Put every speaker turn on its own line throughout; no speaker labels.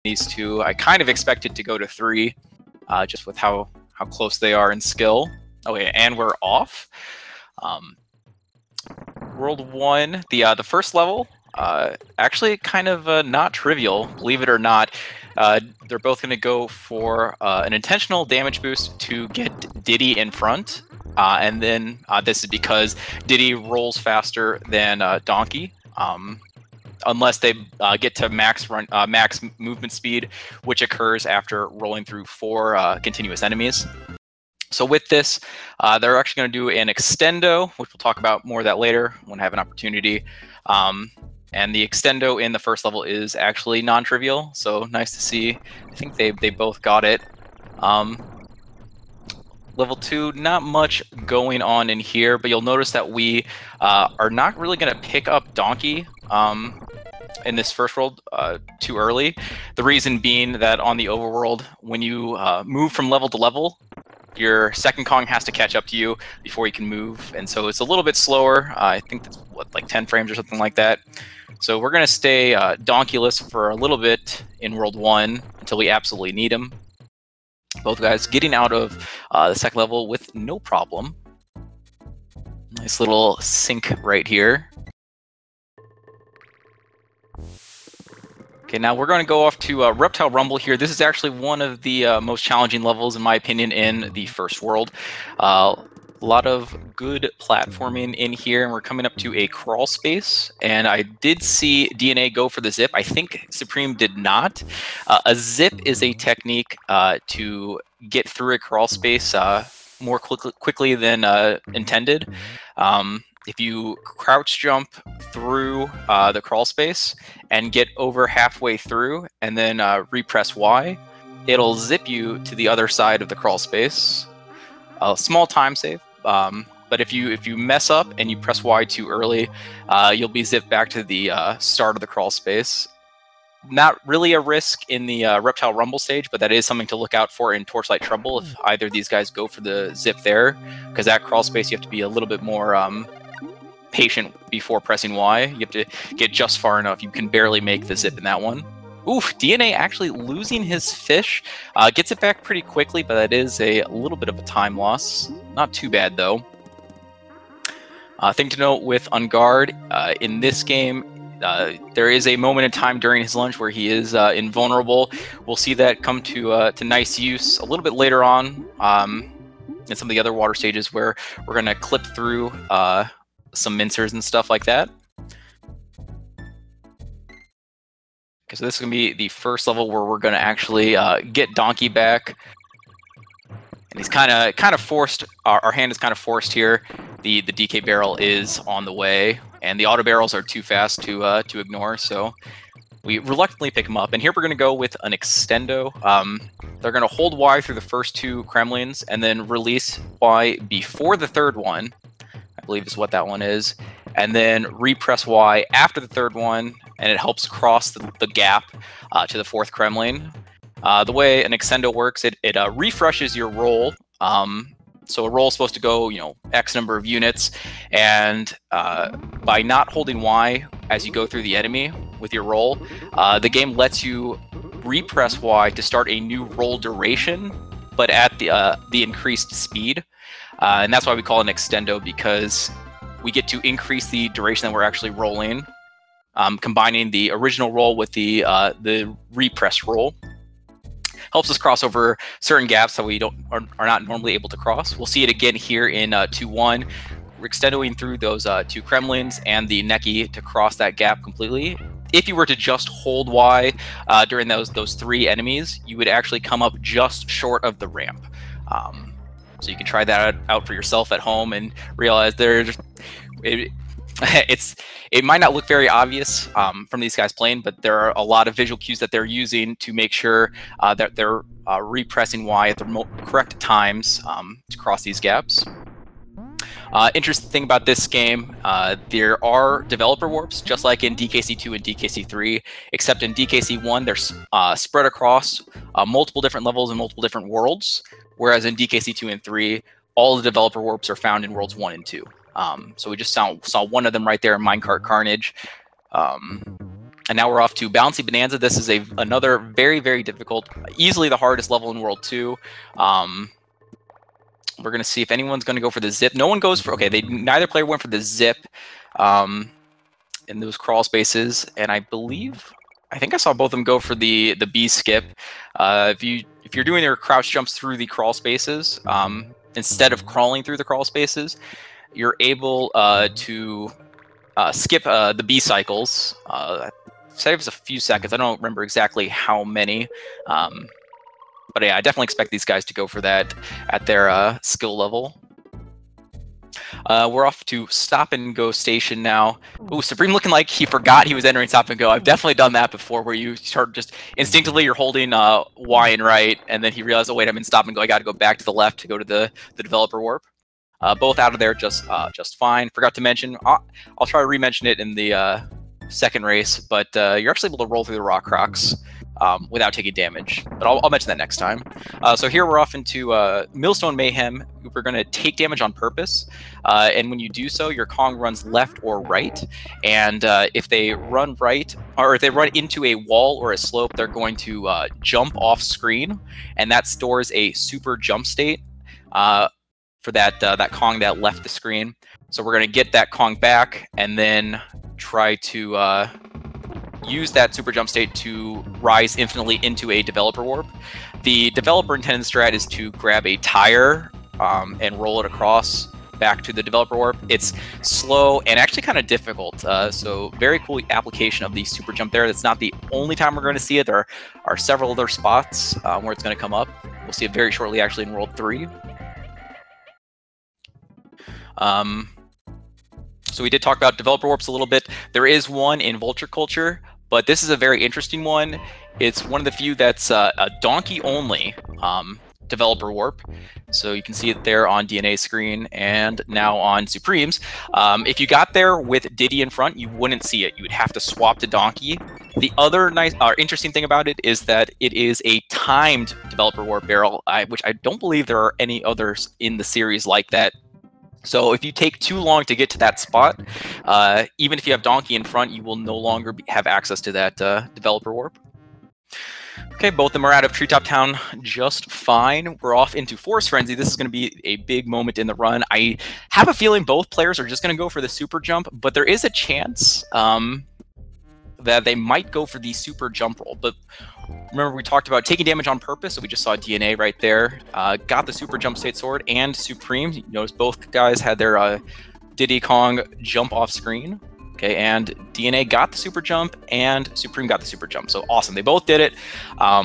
these two. I kind of expected to go to 3, just with how close they are in skill. Oh yeah, and we're off. World 1, the first level, actually kind of not trivial, believe it or not. They're both going to go for an intentional damage boost to get Diddy in front. And then this is because Diddy rolls faster than Donkey, unless they get to max movement speed, which occurs after rolling through 4 continuous enemies. So with this, they're actually going to do an extendo, which we'll talk about more of that later when I have an opportunity. And the extendo in the first level is actually non-trivial, so nice to see. I think they both got it. Level 2, not much going on in here, but you'll notice that we are not really going to pick up Donkey in this first world too early. The reason being that on the overworld, when you move from level to level, your second Kong has to catch up to you before you can move, and so it's a little bit slower. I think that's what, like 10 frames or something like that. So we're going to stay Donkeyless for a little bit in World 1 until we absolutely need him. Both guys getting out of the second level with no problem. Nice little sync right here. Okay, now we're going to go off to Reptile Rumble here. This is actually one of the most challenging levels, in my opinion, in the first world. A lot of good platforming in here, and we're coming up to a crawl space. And I did see DNA go for the zip. I think Supreme did not. A zip is a technique to get through a crawl space more quickly than intended. If you crouch jump through the crawl space and get over halfway through and then repress Y, it'll zip you to the other side of the crawl space. A small time save, but if you mess up and you press Y too early, you'll be zipped back to the start of the crawl space. Not really a risk in the Reptile Rumble stage, but that is something to look out for in Torchlight Trouble if either of these guys go for the zip there, because that crawl space you have to be a little bit more patient before pressing Y. You have to get just far enough. You can barely make the zip in that one. Oof, DNA actually losing his fish. Gets it back pretty quickly, but that is a little bit of a time loss. Not too bad, though. Thing to note with Unguard, in this game, there is a moment in time during his lunge where he is invulnerable. We'll see that come to nice use a little bit later on in some of the other water stages where we're going to clip through some mincers and stuff like that. Okay, so this is going to be the first level where we're going to actually get Donkey back. And he's kind of forced, our hand is kind of forced here. The DK barrel is on the way, and the auto barrels are too fast to ignore, so we reluctantly pick him up. And here we're going to go with an extendo. They're going to hold Y through the first 2 Kremlins, and then release Y before the third one, I believe is what that one is, and then repress Y after the third one, and it helps cross the gap to the 4th Kremlin. The way an extendo works, it refreshes your roll. So a roll is supposed to go, X number of units, and by not holding Y as you go through the enemy with your roll, the game lets you repress Y to start a new roll duration, but at the increased speed. And that's why we call it an extendo, because we get to increase the duration that we're actually rolling, combining the original roll with the repress roll. Helps us cross over certain gaps that we are not normally able to cross. We'll see it again here in 2-1. We're extendoing through those 2 Kremlins and the Neki to cross that gap completely. If you were to just hold Y during those 3 enemies, you would actually come up just short of the ramp. So you can try that out for yourself at home and realize it might not look very obvious from these guys playing, but there are a lot of visual cues that they're using to make sure that they're repressing Y at the correct times to cross these gaps. Interesting thing about this game, there are developer warps, just like in DKC 2 and DKC 3, except in DKC 1, they're spread across multiple different levels and multiple different worlds, whereas in DKC 2 and 3, all the developer warps are found in worlds 1 and 2. So we just saw one of them right there in Minecart Carnage. And now we're off to Bouncy Bonanza. This is another very, very difficult, easily the hardest level in World 2. We're going to see if anyone's going to go for the zip. No one goes for... Okay, neither player went for the zip in those crawl spaces. And I think I saw both of them go for the B skip. If you're doing your crouch jumps through the crawl spaces, instead of crawling through the crawl spaces, you're able to skip the B cycles. Saves a few seconds. I don't remember exactly how many. But yeah, I definitely expect these guys to go for that at their skill level. We're off to Stop and Go station now. Ooh, Supreme looking like he forgot he was entering Stop and Go. I've definitely done that before, where you start just instinctively you're holding Y and right, and then he realized, oh wait, I'm in Stop and Go. I got to go back to the left to go to the developer warp. Both out of there just fine. Forgot to mention. I'll try to re-mention it in the second race, but you're actually able to roll through the rock crocs without taking damage. But I'll mention that next time. So here we're off into Millstone Mayhem. We're going to take damage on purpose, and when you do so, your Kong runs left or right. And if they run right, or if they run into a wall or a slope, they're going to jump off screen, and that stores a super jump state for that Kong that left the screen. So we're going to get that Kong back, and then try to use that super jump state to rise infinitely into a developer warp. The developer intended strat is to grab a tire and roll it across back to the developer warp. It's slow and actually kind of difficult. So very cool application of the super jump there. That's not the only time we're going to see it. There are several other spots where it's going to come up. We'll see it very shortly actually in World 3. So we did talk about developer warps a little bit. There is one in Vulture Culture, but this is a very interesting one. It's one of the few that's a donkey-only developer warp. So you can see it there on DNA screen and now on Supremes. If you got there with Diddy in front, you wouldn't see it. You would have to swap to Donkey. The other nice, interesting thing about it is that it is a timed developer warp barrel, which I don't believe there are any others in the series like that. So if you take too long to get to that spot, even if you have Donkey in front, you will no longer have access to that developer warp. Okay, both of them are out of Treetop Town just fine. We're off into Forest Frenzy. This is going to be a big moment in the run. I have a feeling both players are just going to go for the super jump, but there is a chance that they might go for the super jump roll. But remember, we talked about taking damage on purpose, so we just saw DNA right there. Got the super jump state sword and Supreme. You notice both guys had their Diddy Kong jump off screen. Okay, and DNA got the super jump and Supreme got the super jump. So awesome, they both did it. So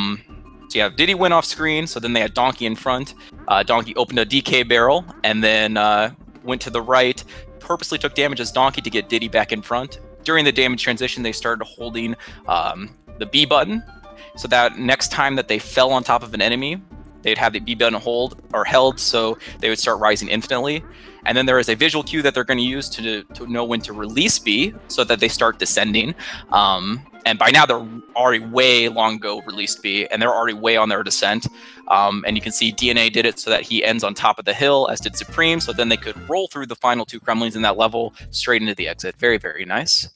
you have Diddy went off screen, so then they had Donkey in front. Donkey opened a DK barrel and then went to the right, purposely took damage as Donkey to get Diddy back in front. During the damage transition, they started holding the B button, so that next time that they fell on top of an enemy, they'd have the B button held, so they would start rising infinitely. And then there is a visual cue that they're going to use to know when to release B, so that they start descending. And by now, they're already way long ago released B, and they're already way on their descent. And you can see DNA did it so that he ends on top of the hill, as did Supreme, so then they could roll through the final two Kremlins in that level straight into the exit. Very, very nice.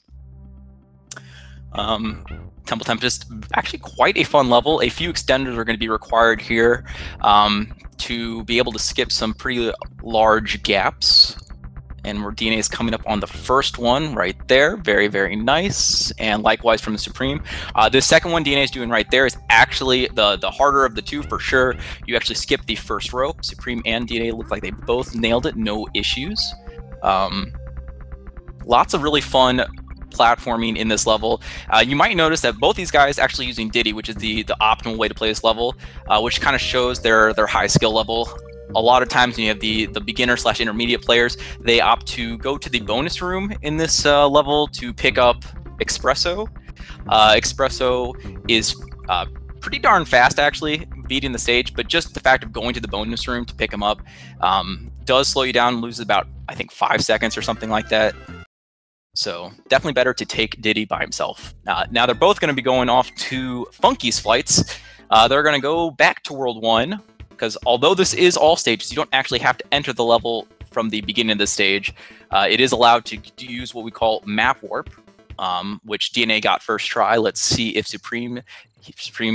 Temple Tempest, actually quite a fun level. A few extenders are going to be required here to be able to skip some pretty large gaps. And where DNA is coming up on the first one right there. Very, very nice. And likewise from the Supreme. The second one DNA is doing right there is actually the harder of the two for sure. You actually skip the first row. Supreme and DNA look like they both nailed it. No issues. Lots of really fun platforming in this level. You might notice that both these guys actually using Diddy, which is the optimal way to play this level, which kind of shows their high skill level. A lot of times when you have the beginner / intermediate players, they opt to go to the bonus room in this level to pick up Espresso. Espresso is pretty darn fast actually, beating the stage, but just the fact of going to the bonus room to pick him up does slow you down, loses about, I think, 5 seconds or something like that. So definitely better to take Diddy by himself. Now they're both going to be going off to Funky's flights. They're going to go back to World 1, because although this is all stages, you don't actually have to enter the level from the beginning of the stage. It is allowed to use what we call map warp. which DNA got first try. Let's see if Supreme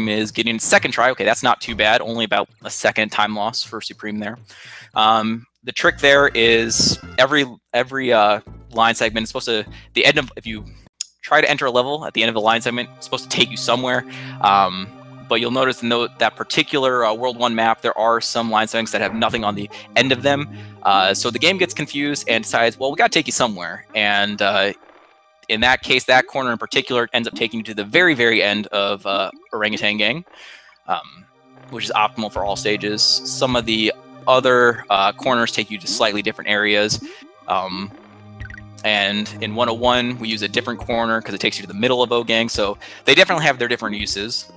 is getting second try. Okay, that's not too bad. Only about a second time loss for Supreme there. The trick there is every line segment is supposed to, the end of, if you try to enter a level at the end of the line segment, it's supposed to take you somewhere. But you'll notice in that particular World 1 map, there are some line segments that have nothing on the end of them. So the game gets confused and decides, well, we got to take you somewhere. And in that case, that corner in particular ends up taking you to the very, very end of Orangutan Gang, which is optimal for all stages. Some of the other corners take you to slightly different areas. And in 101, we use a different corner because it takes you to the middle of O-Gang. So they definitely have their different uses.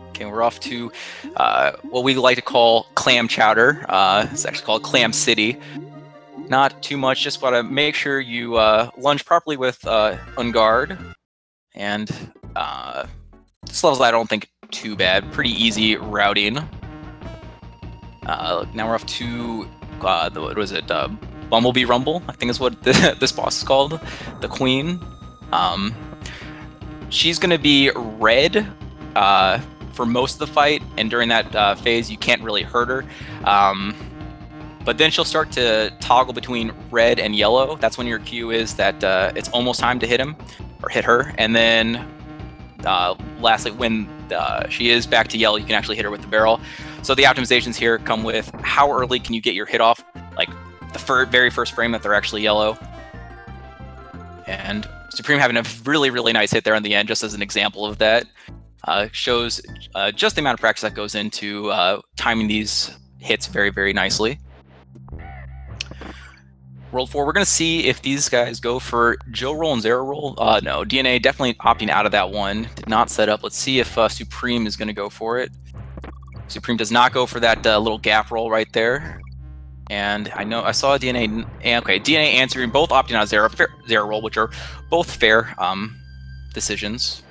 Okay, we're off to what we like to call Clam Chowder. It's actually called Clam City. Not too much, just want to make sure you lunge properly with On-Guard. And this level's, I don't think, too bad. Pretty easy routing. Now we're off to, what was it? Bumblebee Rumble, I think is what this boss is called. The Queen. She's going to be red for most of the fight, and during that phase, you can't really hurt her. But then she'll start to toggle between red and yellow. That's when your cue is that it's almost time to hit him, or hit her. And then lastly, when she is back to yellow, you can actually hit her with the barrel. So the optimizations here come with how early can you get your hit off, like the very first frame that they're actually yellow. And Supreme having a really, really nice hit there on the end, just as an example of that. Shows just the amount of practice that goes into timing these hits very, very nicely. World 4, we're going to see if these guys go for Joe roll and zero roll. No, DNA definitely opting out of that one. Did not set up. Let's see if Supreme is going to go for it. Supreme does not go for that little gap roll right there. And I saw DNA. Okay, DNA answering, both opting out of zero roll, which are both fair decisions.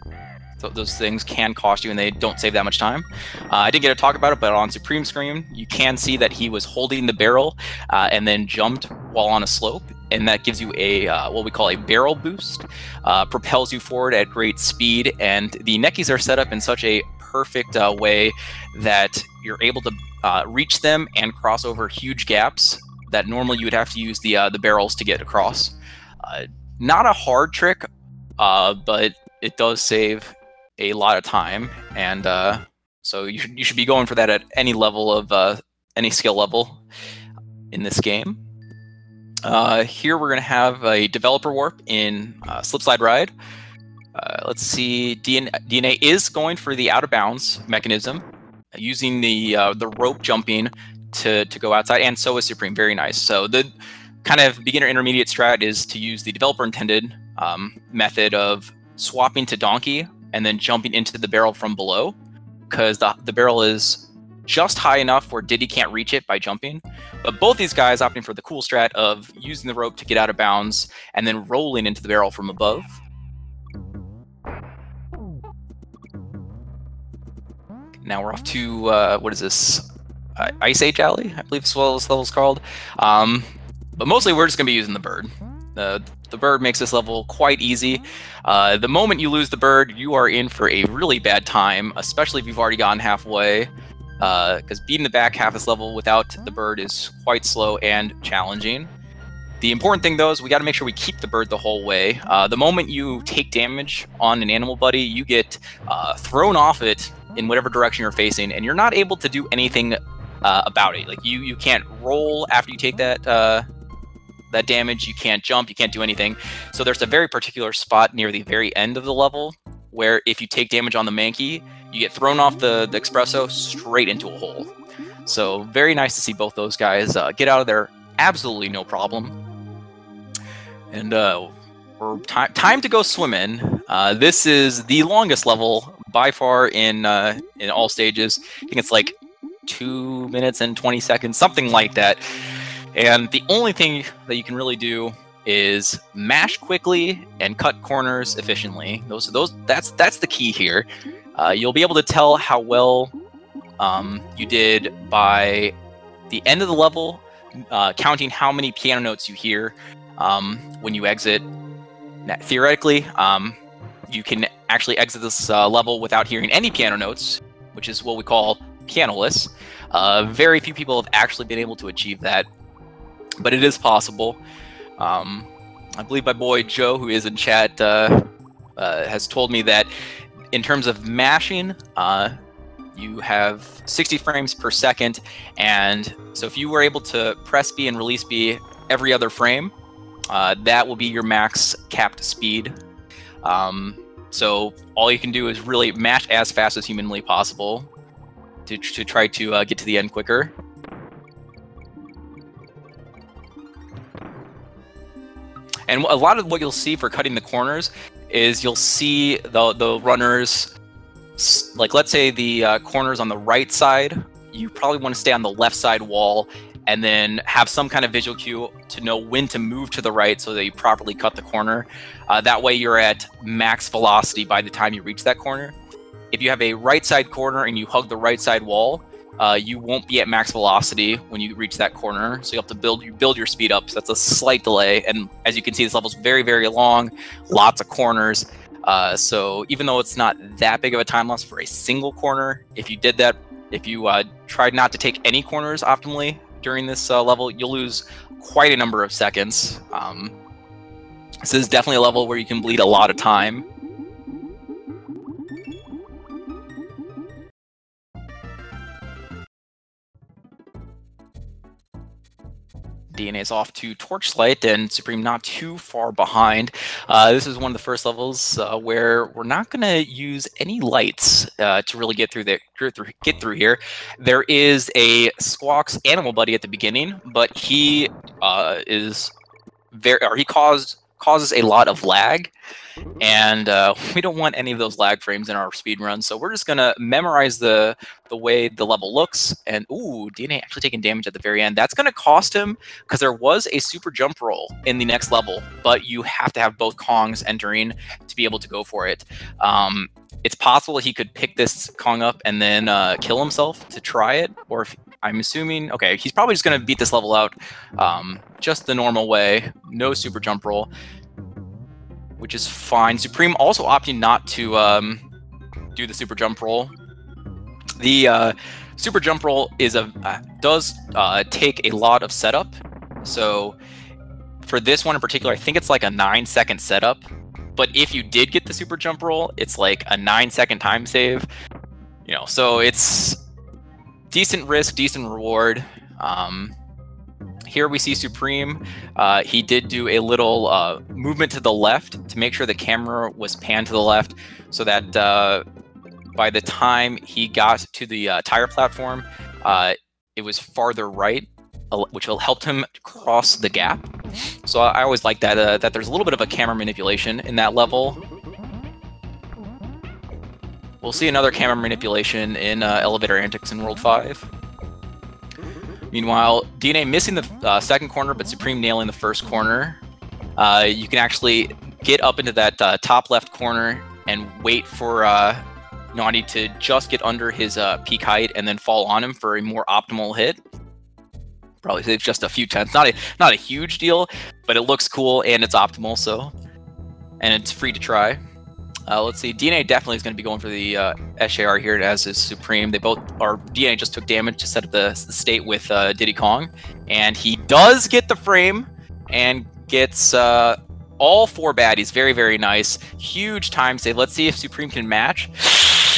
Those things can cost you, and they don't save that much time. I didn't get to talk about it, but on Supreme screen, you can see that he was holding the barrel and then jumped while on a slope, and that gives you a what we call a barrel boost. Propels you forward at great speed, and the neckies are set up in such a perfect way that you're able to reach them and cross over huge gaps that normally you would have to use the barrels to get across. Not a hard trick, but it does save a lot of time, and so you should be going for that at any level of any skill level in this game. Here we're going to have a developer warp in Slipslide Ride. Let's see, DNA is going for the out of bounds mechanism, using the rope jumping to go outside, and so is Supreme. Very nice. So the kind of beginner intermediate strat is to use the developer intended method of swapping to donkey and then jumping into the barrel from below, because the barrel is just high enough where Diddy can't reach it by jumping. But both these guys opting for the cool strat of using the rope to get out of bounds and then rolling into the barrel from above. Now we're off to, what is this? Ice Age Alley, I believe is what this level's called. But mostly we're just going to be using the bird. The bird makes this level quite easy. The moment you lose the bird, you are in for a really bad time, especially if you've already gotten halfway, because beating the back half of this level without the bird is quite slow and challenging. The important thing, though, is we got to make sure we keep the bird the whole way. The moment you take damage on an animal buddy, you get thrown off it in whatever direction you're facing, and you're not able to do anything about it. Like you can't roll after you take that damage, you can't jump, you can't do anything. So there's a very particular spot near the very end of the level where if you take damage on the Mankey, you get thrown off the Espresso straight into a hole. So very nice to see both those guys get out of there absolutely no problem. And we're time to go swimming. This is the longest level by far in all stages. I think it's like 2 minutes and 20 seconds, something like that. And the only thing that you can really do is mash quickly and cut corners efficiently. That's the key here. You'll be able to tell how well you did by the end of the level, counting how many piano notes you hear. when you exit. Now, theoretically, you can actually exit this level without hearing any piano notes, which is what we call pianoless. Very few people have actually been able to achieve that, but it is possible. I believe my boy Joe, who is in chat, has told me that in terms of mashing, you have 60 frames per second, and so if you were able to press B and release B every other frame, that will be your max capped speed. So all you can do is really mash as fast as humanly possible to try to get to the end quicker. And a lot of what you'll see for cutting the corners is you'll see the runners, like let's say the corners on the right side, you probably want to stay on the left side wall and then have some kind of visual cue to know when to move to the right so that you properly cut the corner. That way you're at max velocity by the time you reach that corner. If you have a right side corner and you hug the right side wall, you won't be at max velocity when you reach that corner. So you have to build your speed up. So that's a slight delay. And as you can see, this level's very, very long, lots of corners. So even though it's not that big of a time loss for a single corner, if you did that, if you tried not to take any corners optimally during this level, you'll lose quite a number of seconds. This is definitely a level where you can bleed a lot of time. DNA is off to Torchlight, and Supreme not too far behind. This is one of the first levels where we're not going to use any lights to really get through here. There is a Squawks animal buddy at the beginning, but he causes a lot of lag, and we don't want any of those lag frames in our speed run. So we're just gonna memorize the way the level looks. And ooh, DNA actually taking damage at the very end. That's gonna cost him because there was a super jump roll in the next level, but you have to have both Kongs entering to be able to go for it. It's possible he could pick this Kong up and then kill himself to try it, or if, I'm assuming, okay, he's probably just going to beat this level out just the normal way, no super jump roll, which is fine. Supreme also opting not to do the super jump roll. The super jump roll is does take a lot of setup. So for this one in particular, I think it's like a 9-second setup. But if you did get the super jump roll, it's like a 9-second time save. You know, so it's decent risk, decent reward. Here we see Supreme. He did do a little movement to the left to make sure the camera was panned to the left, so that by the time he got to the tire platform, it was farther right, which will help him cross the gap. So I always like that, that there's a little bit of a camera manipulation in that level. We'll see another camera manipulation in Elevator Antics in World 5. Meanwhile, DNA missing the second corner, but Supreme nailing the first corner. You can actually get up into that top left corner and wait for Naughty to just get under his peak height and then fall on him for a more optimal hit. Probably saves just a few tenths. Not a huge deal, but it looks cool and it's optimal. So, and it's free to try. Let's see. DNA definitely is going to be going for the SJR here, as is Supreme. They both are. DNA just took damage to set up the state with Diddy Kong, and he does get the frame and gets all 4 baddies. Very, very nice. Huge time save. Let's see if Supreme can match.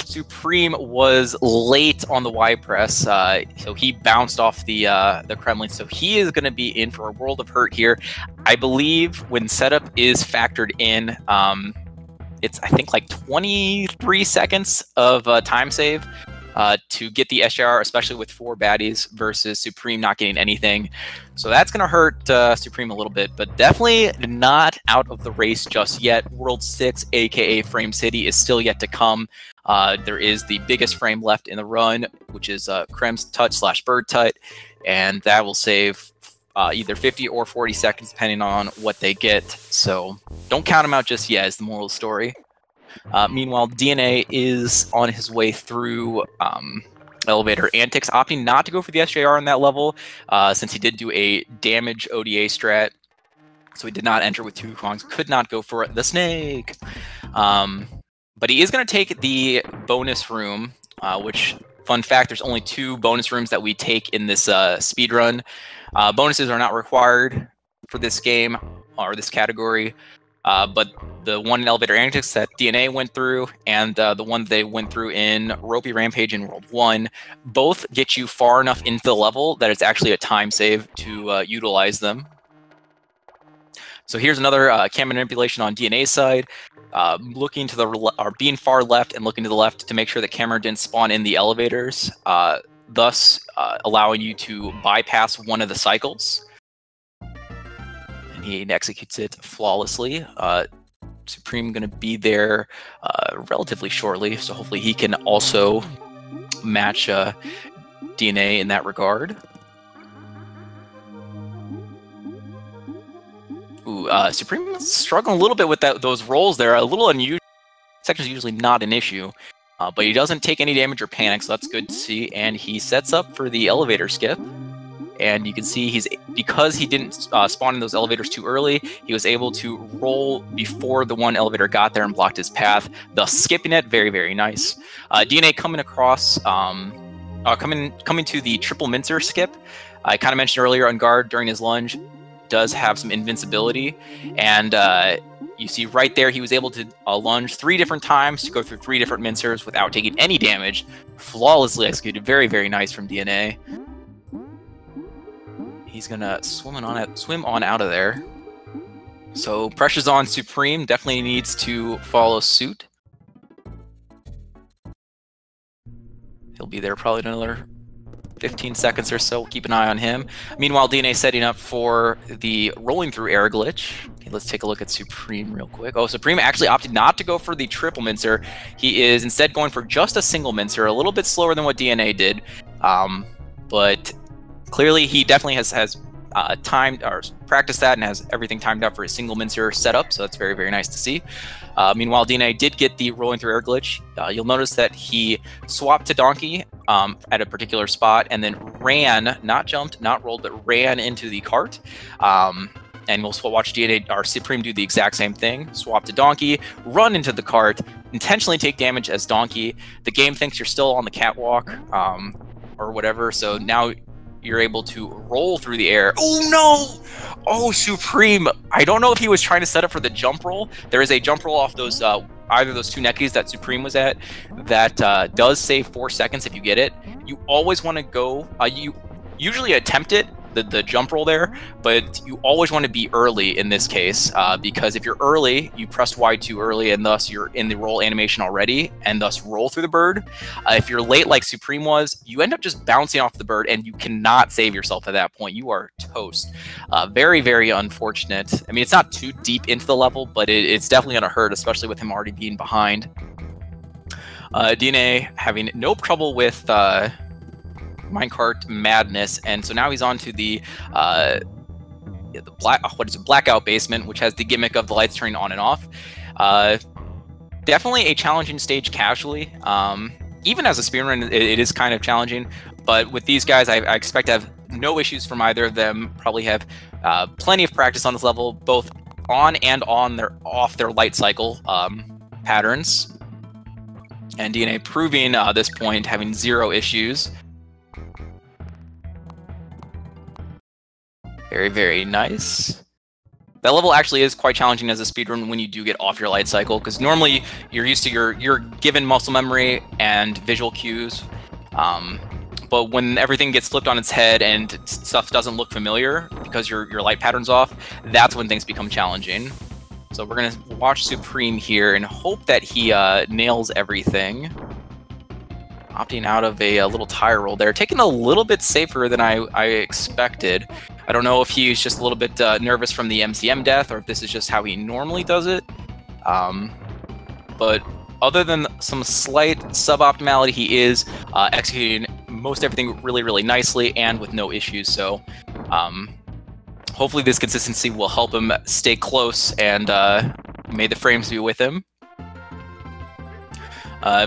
Supreme was late on the Y press, so he bounced off the Kremlin. So he is going to be in for a world of hurt here. I believe when setup is factored in, it's I think like 23 seconds of time save to get the SJR, especially with 4 baddies versus Supreme not getting anything. So that's going to hurt Supreme a little bit, but definitely not out of the race just yet. World 6, aka Frame City, is still yet to come. There is the biggest frame left in the run, which is Krem's Touch / Bird Tut, and that will save either 50 or 40 seconds depending on what they get. So don't count them out just yet, is the moral of the story. Meanwhile, DNA is on his way through Elevator Antics, opting not to go for the SJR on that level, since he did do a damage ODA strat. So he did not enter with 2 Wukongs, could not go for the snake. But he is going to take the bonus room, which, fun fact, there's only 2 bonus rooms that we take in this speed run. Bonuses are not required for this game or this category, but the one in Elevator Antics that DNA went through and the one they went through in Ropey Rampage in World 1 both get you far enough into the level that it's actually a time save to utilize them. So here's another cam manipulation on DNA's side, looking to the or being far left and looking to the left to make sure that Cameron didn't spawn in the elevators, thus allowing you to bypass one of the cycles. And he executes it flawlessly. Supreme going to be there relatively shortly, so hopefully he can also match DNA in that regard. Ooh, Supreme is struggling a little bit with those rolls there. A little unusual. Section's usually not an issue, but he doesn't take any damage or panic, so that's good to see. And he sets up for the elevator skip. And you can see because he didn't spawn in those elevators too early, he was able to roll before the one elevator got there and blocked his path, thus skipping it. Very, very nice. DNA coming across, coming to the triple mincer skip. I kind of mentioned earlier on guard during his lunge, does have some invincibility, and you see right there he was able to lunge 3 different times to go through 3 different mincers without taking any damage. Flawlessly executed. Very, very nice from DNA. He's gonna swim on out of there. So pressure's on Supreme. Definitely needs to follow suit. He'll be there probably another 15 seconds or so. We'll keep an eye on him. Meanwhile, DNA setting up for the rolling through air glitch. Okay, let's take a look at Supreme real quick. Oh, Supreme actually opted not to go for the triple mincer. He is instead going for just a single mincer, a little bit slower than what DNA did. But clearly he definitely has timed or practiced that and has everything timed out for a single mincer setup, so that's very, very nice to see. Meanwhile, DNA did get the rolling through air glitch. You'll notice that he swapped to Donkey at a particular spot and then ran, not jumped, not rolled, but ran into the cart. And we'll watch DNA or Supreme do the exact same thing. Swap to Donkey, run into the cart, intentionally take damage as Donkey. The game thinks you're still on the catwalk or whatever, so now you're able to roll through the air. Oh no! Oh, Supreme! I don't know if he was trying to set up for the jump roll. There is a jump roll off those either those 2 neckies that Supreme was at that does save 4 seconds if you get it. You always want to go. You usually attempt it, the jump roll there, but you always want to be early in this case because if you're early, you pressed Y too early and thus you're in the roll animation already and thus roll through the bird. If you're late like Supreme was, you end up just bouncing off the bird and you cannot save yourself at that point. You are toast. Very, very unfortunate. I mean, it's not too deep into the level, but it's definitely going to hurt, especially with him already being behind. DNA having no trouble with Minecart madness, and so now he's on to the blackout basement, which has the gimmick of the lights turning on and off. Definitely a challenging stage casually. Even as a speedrun, it is kind of challenging, but with these guys, I expect to have no issues from either of them. Probably have plenty of practice on this level, both on and off their light cycle patterns. And DNA proving this point, having 0 issues. Very, very nice. That level actually is quite challenging as a speedrun when you do get off your light cycle, because normally you're used to your given muscle memory and visual cues. But when everything gets flipped on its head and stuff doesn't look familiar because your light pattern's off, that's when things become challenging. So we're gonna watch Supreme here and hope that he nails everything. Opting out of a little tire roll there, taking a little bit safer than I expected. I don't know if he's just a little bit nervous from the MCM death or if this is just how he normally does it. But other than some slight suboptimality, he is executing most everything really, really nicely and with no issues. So hopefully this consistency will help him stay close and may the frames be with him.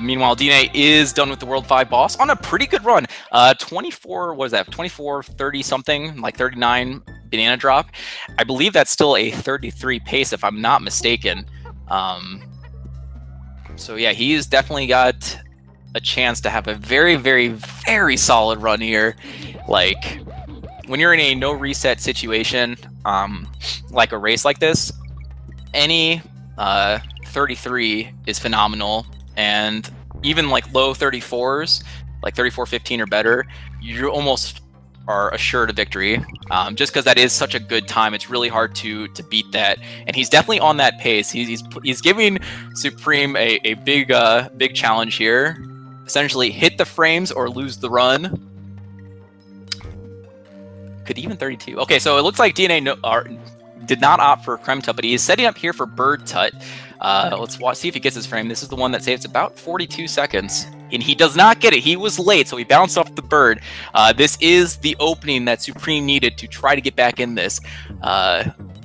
Meanwhile, DNA is done with the World 5 boss on a pretty good run. 24, what is that? 24, 30 something, like 39 banana drop. I believe that's still a 33 pace, if I'm not mistaken. So yeah, he's definitely got a chance to have a very, very, very solid run here. Like, when you're in a no reset situation, like a race like this, any 33 is phenomenal, and even like low 34s, like 34-15 or better, you almost are assured a victory. Just because that is such a good time, it's really hard to beat that. And he's definitely on that pace. He's giving Supreme a big challenge here. Essentially, hit the frames or lose the run. Could even 32. Okay, so it looks like DNA did not opt for Creme Tut, but he is setting up here for Bird Tut. Let's see if he gets his frame. This is the one that saves about 42 seconds. And he does not get it. He was late, so he bounced off the bird. This is the opening that Supreme needed to try to get back in this.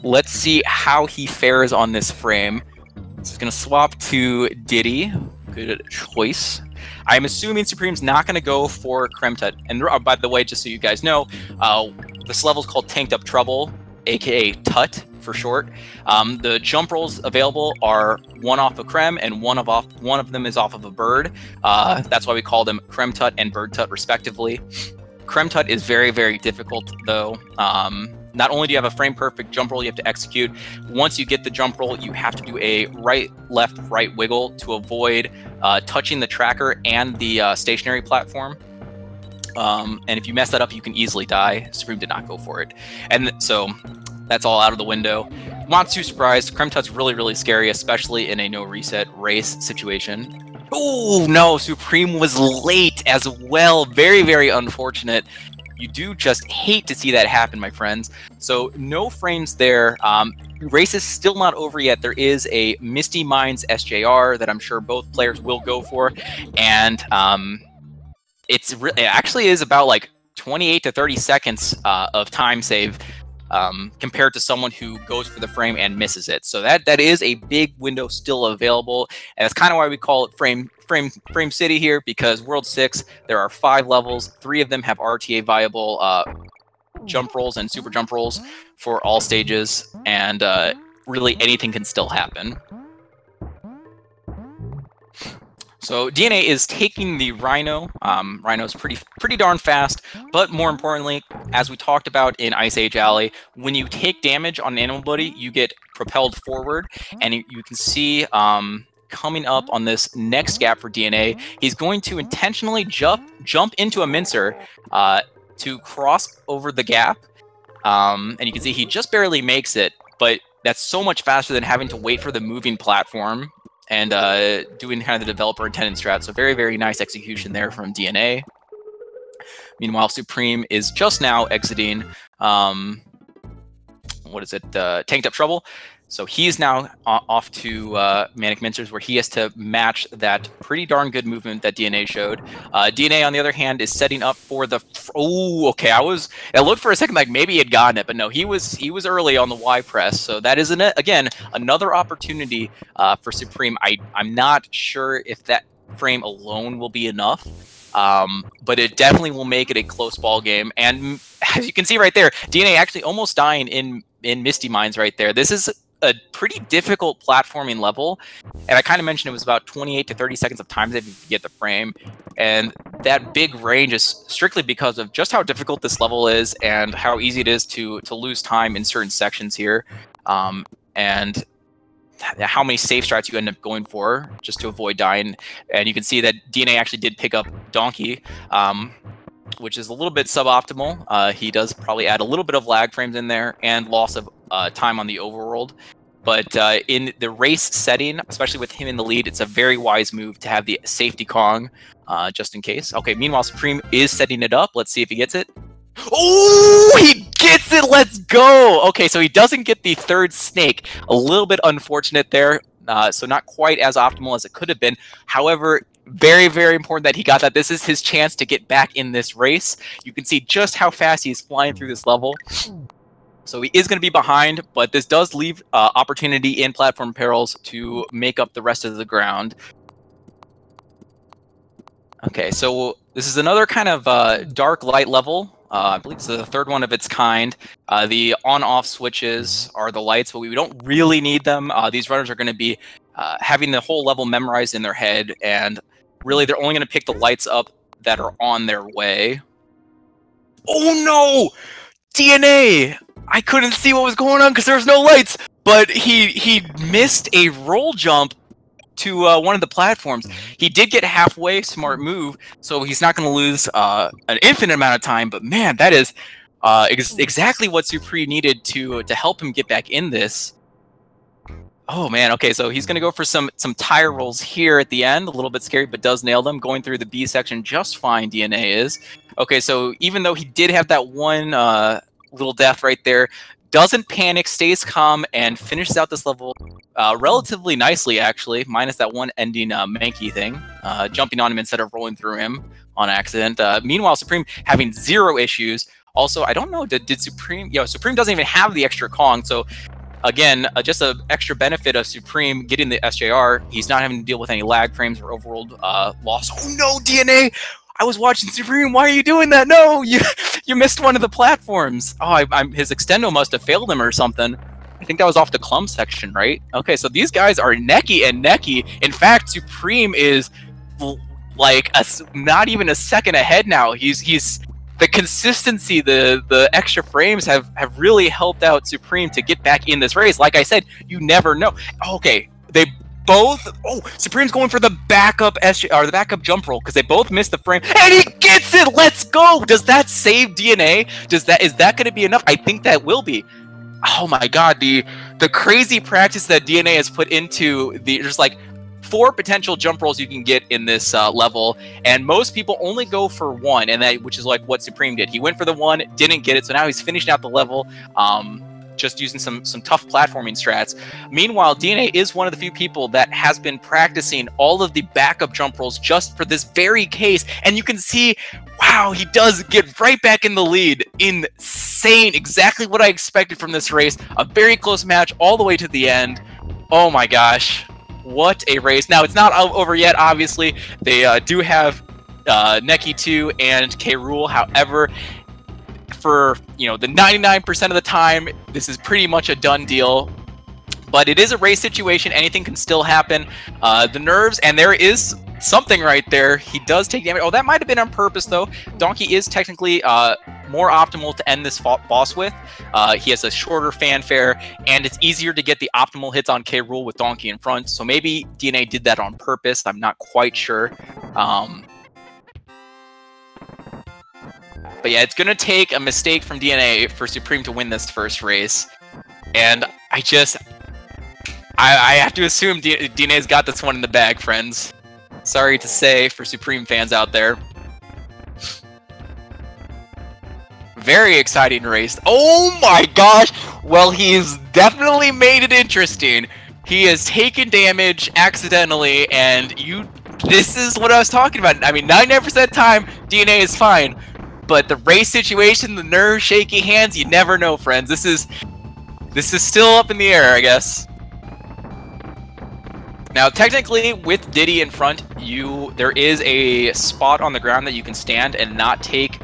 Let's see how he fares on this frame. So he's going to swap to Diddy. Good choice. I'm assuming Supreme's not going to go for Creme Tut. And by the way, just so you guys know, this level is called Tanked Up Trouble, aka Tut for short. The jump rolls available are one off of Creme and one of them is off of a bird. That's why we call them Creme Tut and Bird Tut respectively. Creme Tut is very, very difficult though. Not only do you have a frame perfect jump roll you have to execute, once you get the jump roll, you have to do a right, left, right wiggle to avoid touching the tracker and the stationary platform. And if you mess that up, you can easily die. Supreme did not go for it. And so that's all out of the window. Not too surprised. Creme Tut's really, really scary, especially in a no reset race situation. Oh no, Supreme was late as well. Very, very unfortunate. You do just hate to see that happen, my friends. So no frames there. Race is still not over yet. There is a Misty Mines SJR that I'm sure both players will go for. And it actually is about like 28 to 30 seconds of time save compared to someone who goes for the frame and misses it. So that is a big window still available. And that's kind of why we call it Frame City here, because World 6, there are 5 levels. 3 of them have RTA viable jump rolls and super jump rolls for all stages. And really anything can still happen. So DNA is taking the Rhino. Rhino's pretty darn fast, but more importantly, as we talked about in Ice Age Alley, when you take damage on an animal buddy, you get propelled forward, and you can see coming up on this next gap for DNA, he's going to intentionally jump into a mincer to cross over the gap, and you can see he just barely makes it, but that's so much faster than having to wait for the moving platform and doing kind of the developer intended strat. So very, very nice execution there from DNA. Meanwhile, Supreme is just now exiting, Tanked Up Trouble. So he's now off to Manic Mincers, where he has to match that pretty darn good movement that DNA showed. DNA, on the other hand, is setting up for the... Oh, okay. I looked for a second like maybe he had gotten it, but no, he was early on the Y press. So that is, again, another opportunity for Supreme. I'm not sure if that frame alone will be enough, but it definitely will make it a close ball game. And as you can see right there, DNA actually almost dying in Misty Mines right there. This is a pretty difficult platforming level, and I kind of mentioned it was about 28 to 30 seconds of time if you get the frame, and that big range is strictly because of just how difficult this level is and how easy it is to lose time in certain sections here, and how many safe strats you end up going for just to avoid dying. And you can see that DNA actually did pick up Donkey, which is a little bit suboptimal. He does probably add a little bit of lag frames in there and loss of time on the overworld. But in the race setting, especially with him in the lead, it's a very wise move to have the safety Kong just in case. Okay, meanwhile, Supreme is setting it up. Let's see if he gets it. Oh, he gets it! Let's go! Okay, so he doesn't get the third snake. A little bit unfortunate there. So not quite as optimal as it could have been. However, very, very important that he got that. This is his chance to get back in this race. You can see just how fast he's flying through this level. So he is going to be behind, but this does leave opportunity in platform perils to make up the rest of the ground. Okay, so this is another kind of dark light level. I believe it's the third one of its kind. The on-off switches are the lights, but we don't really need them. These runners are going to be having the whole level memorized in their head, and really they're only going to pick the lights up that are on their way. Oh no! DNA! I couldn't see what was going on because there was no lights, but he missed a roll jump to one of the platforms. He did get halfway, smart move, so he's not going to lose an infinite amount of time, but man, that is exactly what Supreme needed to help him get back in this. Oh man, okay, so he's going to go for some tire rolls here at the end, a little bit scary, but does nail them, going through the B section just fine, DNA is. Okay, so even though he did have that one little death right there, doesn't panic, stays calm, and finishes out this level relatively nicely, actually, minus that one ending Mankey thing, jumping on him instead of rolling through him on accident. Meanwhile, Supreme having 0 issues. Also, I don't know, did Supreme... Yo, Supreme doesn't even have the extra Kong, so again, just an extra benefit of Supreme getting the SJR. He's not having to deal with any lag frames or overworld loss. Oh no, DNA! I was watching Supreme. Why are you doing that? No, you missed one of the platforms. Oh, his extendo must have failed him or something. I think that was off the clump section, right? Okay, so these guys are necky and necky. In fact, Supreme is like not even a second ahead now. He's the consistency, the extra frames have really helped out Supreme to get back in this race. Like I said, you never know. Okay, they both. Oh, Supreme's going for the backup the backup jump roll because they both missed the frame, and he gets it. Let's go. Does that save DNA? Is that going to be enough? I think that will be. Oh my God, the crazy practice that DNA has put into there's like 4 potential jump rolls you can get in this level, and most people only go for 1, and which is like what Supreme did. He went for the 1, didn't get it, so now he's finishing out the level. Just using some tough platforming strats. Meanwhile, DNA is one of the few people that has been practicing all of the backup jump rolls just for this very case, and you can see, wow, he does get right back in the lead. Insane, exactly what I expected from this race. A very close match all the way to the end. Oh my gosh, what a race. Now, it's not over yet, obviously. They do have Neki 2 and K. Rool, however, for the 99% of the time, this is pretty much a done deal. But it is a race situation. Anything can still happen. The nerves, and there is something right there. He does take damage. Oh, that might have been on purpose, though. Donkey is technically more optimal to end this boss with. He has a shorter fanfare, and it's easier to get the optimal hits on K. Rool with Donkey in front. So maybe DNA did that on purpose. I'm not quite sure. But yeah, it's going to take a mistake from DNA for Supreme to win this first race. And I have to assume DNA's got this one in the bag, friends. Sorry to say for Supreme fans out there. Very exciting race. Oh my gosh! Well, he's definitely made it interesting. He has taken damage accidentally, and this is what I was talking about. I mean, 99% of the time, DNA is fine. But the race situation, the nerves, shaky hands, you never know, friends. This is still up in the air, I guess. Now, technically, with Diddy in front, there is a spot on the ground that you can stand and not take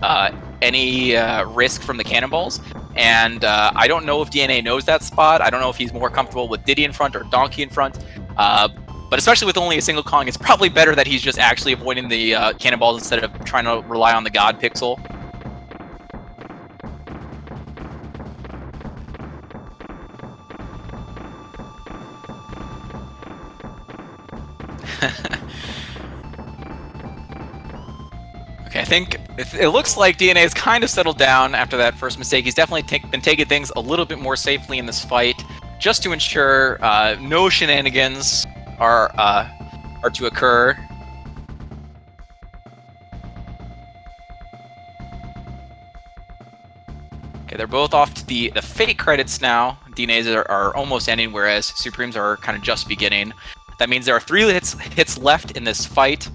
any risk from the cannonballs. And I don't know if DNA knows that spot. I don't know if he's more comfortable with Diddy in front or Donkey in front. But especially with only a single Kong, it's probably better that he's just actually avoiding the cannonballs instead of trying to rely on the God Pixel. Okay, I think it looks like DNA has kind of settled down after that first mistake. He's definitely been taking things a little bit more safely in this fight, just to ensure no shenanigans are to occur. Okay, they're both off to the fake credits now. DNA's are almost ending, whereas Supremes are kind of just beginning. That means there are 3 hits left in this fight.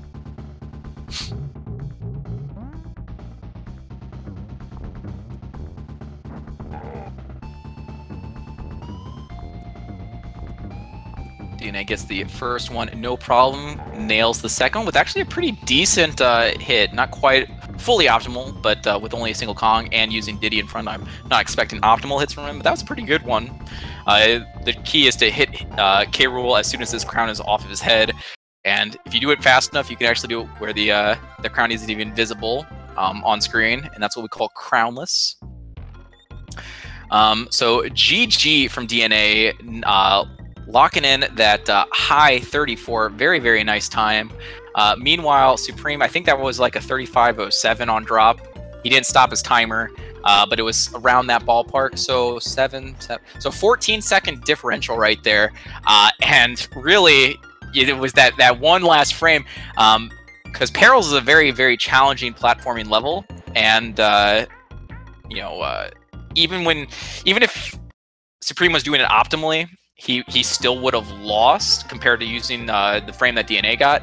DNA DNA gets the first one, no problem. Nails the second one with actually a pretty decent hit. Not quite fully optimal, but with only a single Kong and using Diddy in front, I'm not expecting optimal hits from him, but that was a pretty good one. The key is to hit K. Rool as soon as his crown is off of his head. And if you do it fast enough, you can actually do it where the crown isn't even visible on screen, and that's what we call crownless. So GG from DNA, locking in that high 34, very, very nice time. Meanwhile, Supreme, I think that was like a 35.07 on drop. He didn't stop his timer, but it was around that ballpark. So 14-second differential right there. And really, it was that one last frame, because Perils is a very, very challenging platforming level, and even if Supreme was doing it optimally, he still would have lost compared to using the frame that DNA got.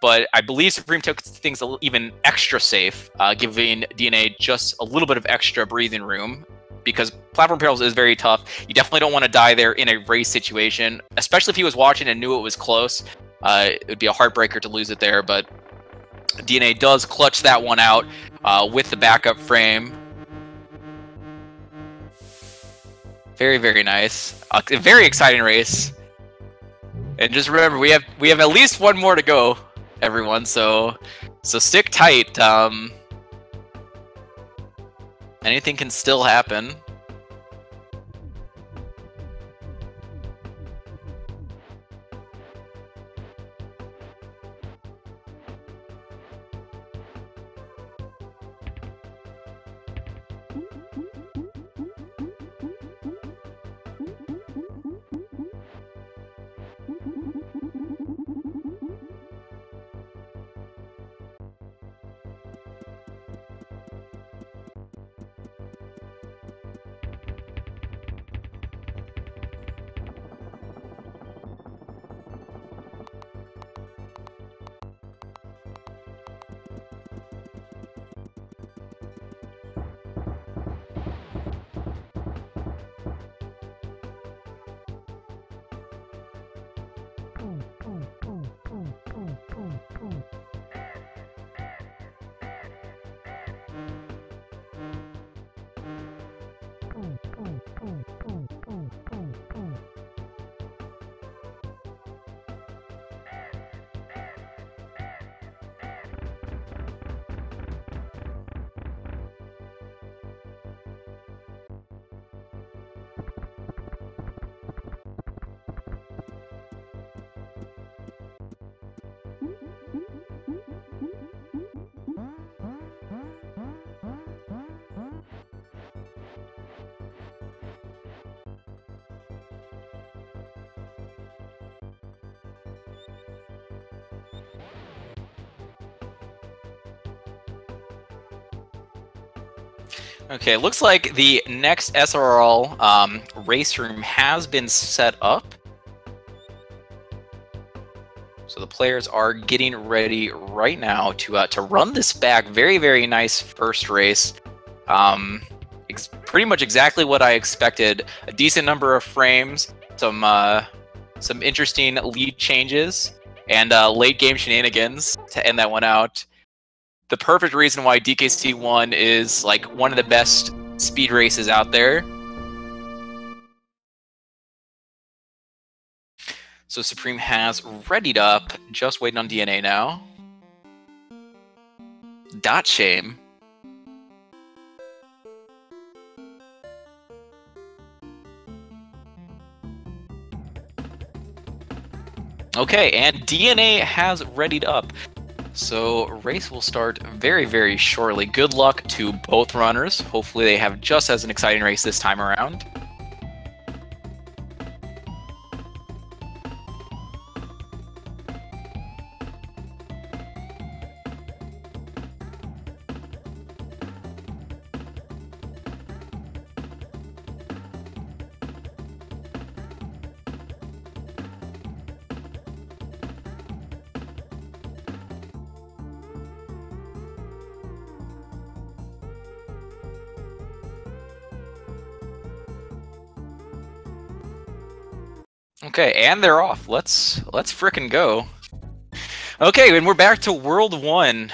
But I believe Supreme took things even extra safe, giving DNA just a little bit of extra breathing room, because Platform Perils is very tough. You definitely don't want to die there in a race situation, especially if he was watching and knew it was close. It would be a heartbreaker to lose it there, but DNA does clutch that one out with the backup frame. Very, very nice. A very exciting race. And just remember, we have at least one more to go, everyone. So stick tight. Anything can still happen. Okay, looks like the next SRL race room has been set up. So the players are getting ready right now to run this back. Very, very nice first race. Pretty much exactly what I expected. A decent number of frames, some interesting lead changes, and late game shenanigans to end that one out. The perfect reason why DKC 1 is like one of the best speed races out there. So Supreme has readied up, just waiting on DNA now. Dot shame. Okay, and DNA has readied up. So race will start very, very shortly. Good luck to both runners. Hopefully they have just as an exciting race this time around. Okay, and they're off. Let's frickin' go. Okay, and we're back to World 1.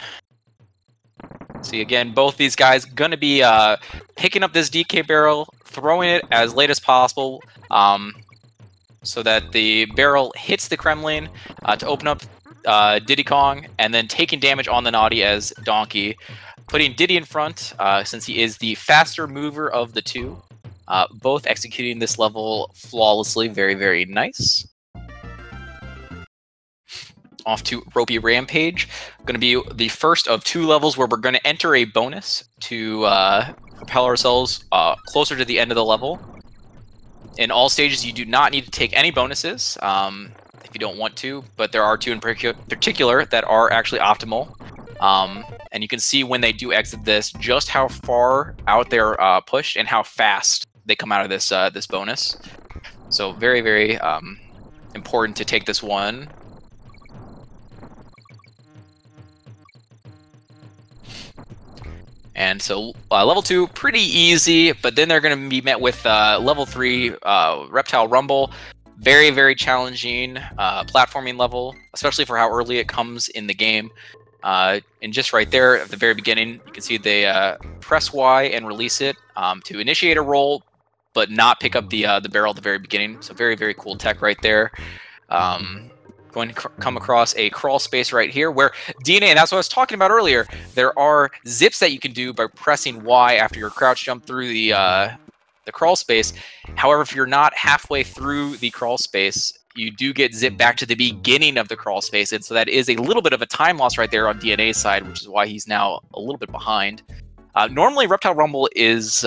See, again, both these guys gonna be picking up this DK barrel, throwing it as late as possible, so that the barrel hits the Kremlin to open up Diddy Kong, and then taking damage on the Naughty as Donkey, putting Diddy in front since he is the faster mover of the two. Both executing this level flawlessly. Very, very nice. Off to Ropey Rampage. Going to be the first of 2 levels where we're going to enter a bonus to propel ourselves closer to the end of the level. In all stages, you do not need to take any bonuses if you don't want to, but there are 2 in particular that are actually optimal. And you can see when they do exit this, just how far out they're pushed and how fast they come out of this this bonus. So very, very important to take this one. And so level 2, pretty easy, but then they're going to be met with level 3, Reptile Rumble. Very, very challenging platforming level, especially for how early it comes in the game. And just right there at the very beginning, you can see they press Y and release it to initiate a roll, but not pick up the barrel at the very beginning. So very, very cool tech right there. Going to come across a crawl space right here where DNA, and that's what I was talking about earlier, there are zips that you can do by pressing Y after your crouch jump through the crawl space. However, if you're not halfway through the crawl space, you do get zipped back to the beginning of the crawl space, and so that is a little bit of a time loss right there on DNA's side, which is why he's now a little bit behind. Normally, Reptile Rumble is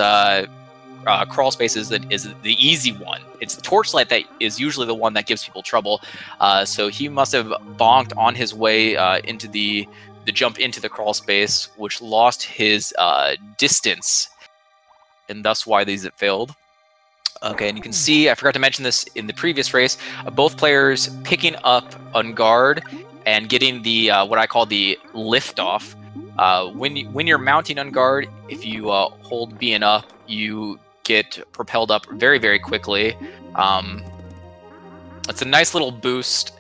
crawl space is the easy one. It's Torchlight that is usually the one that gives people trouble. So he must have bonked on his way into the jump into the crawl space, which lost his distance, and thus why these failed. Okay, and you can see, I forgot to mention this in the previous race, both players picking up on guard and getting the what I call the lift off. When you're mounting on guard, if you hold B and up, you get propelled up very, very quickly. It's a nice little boost.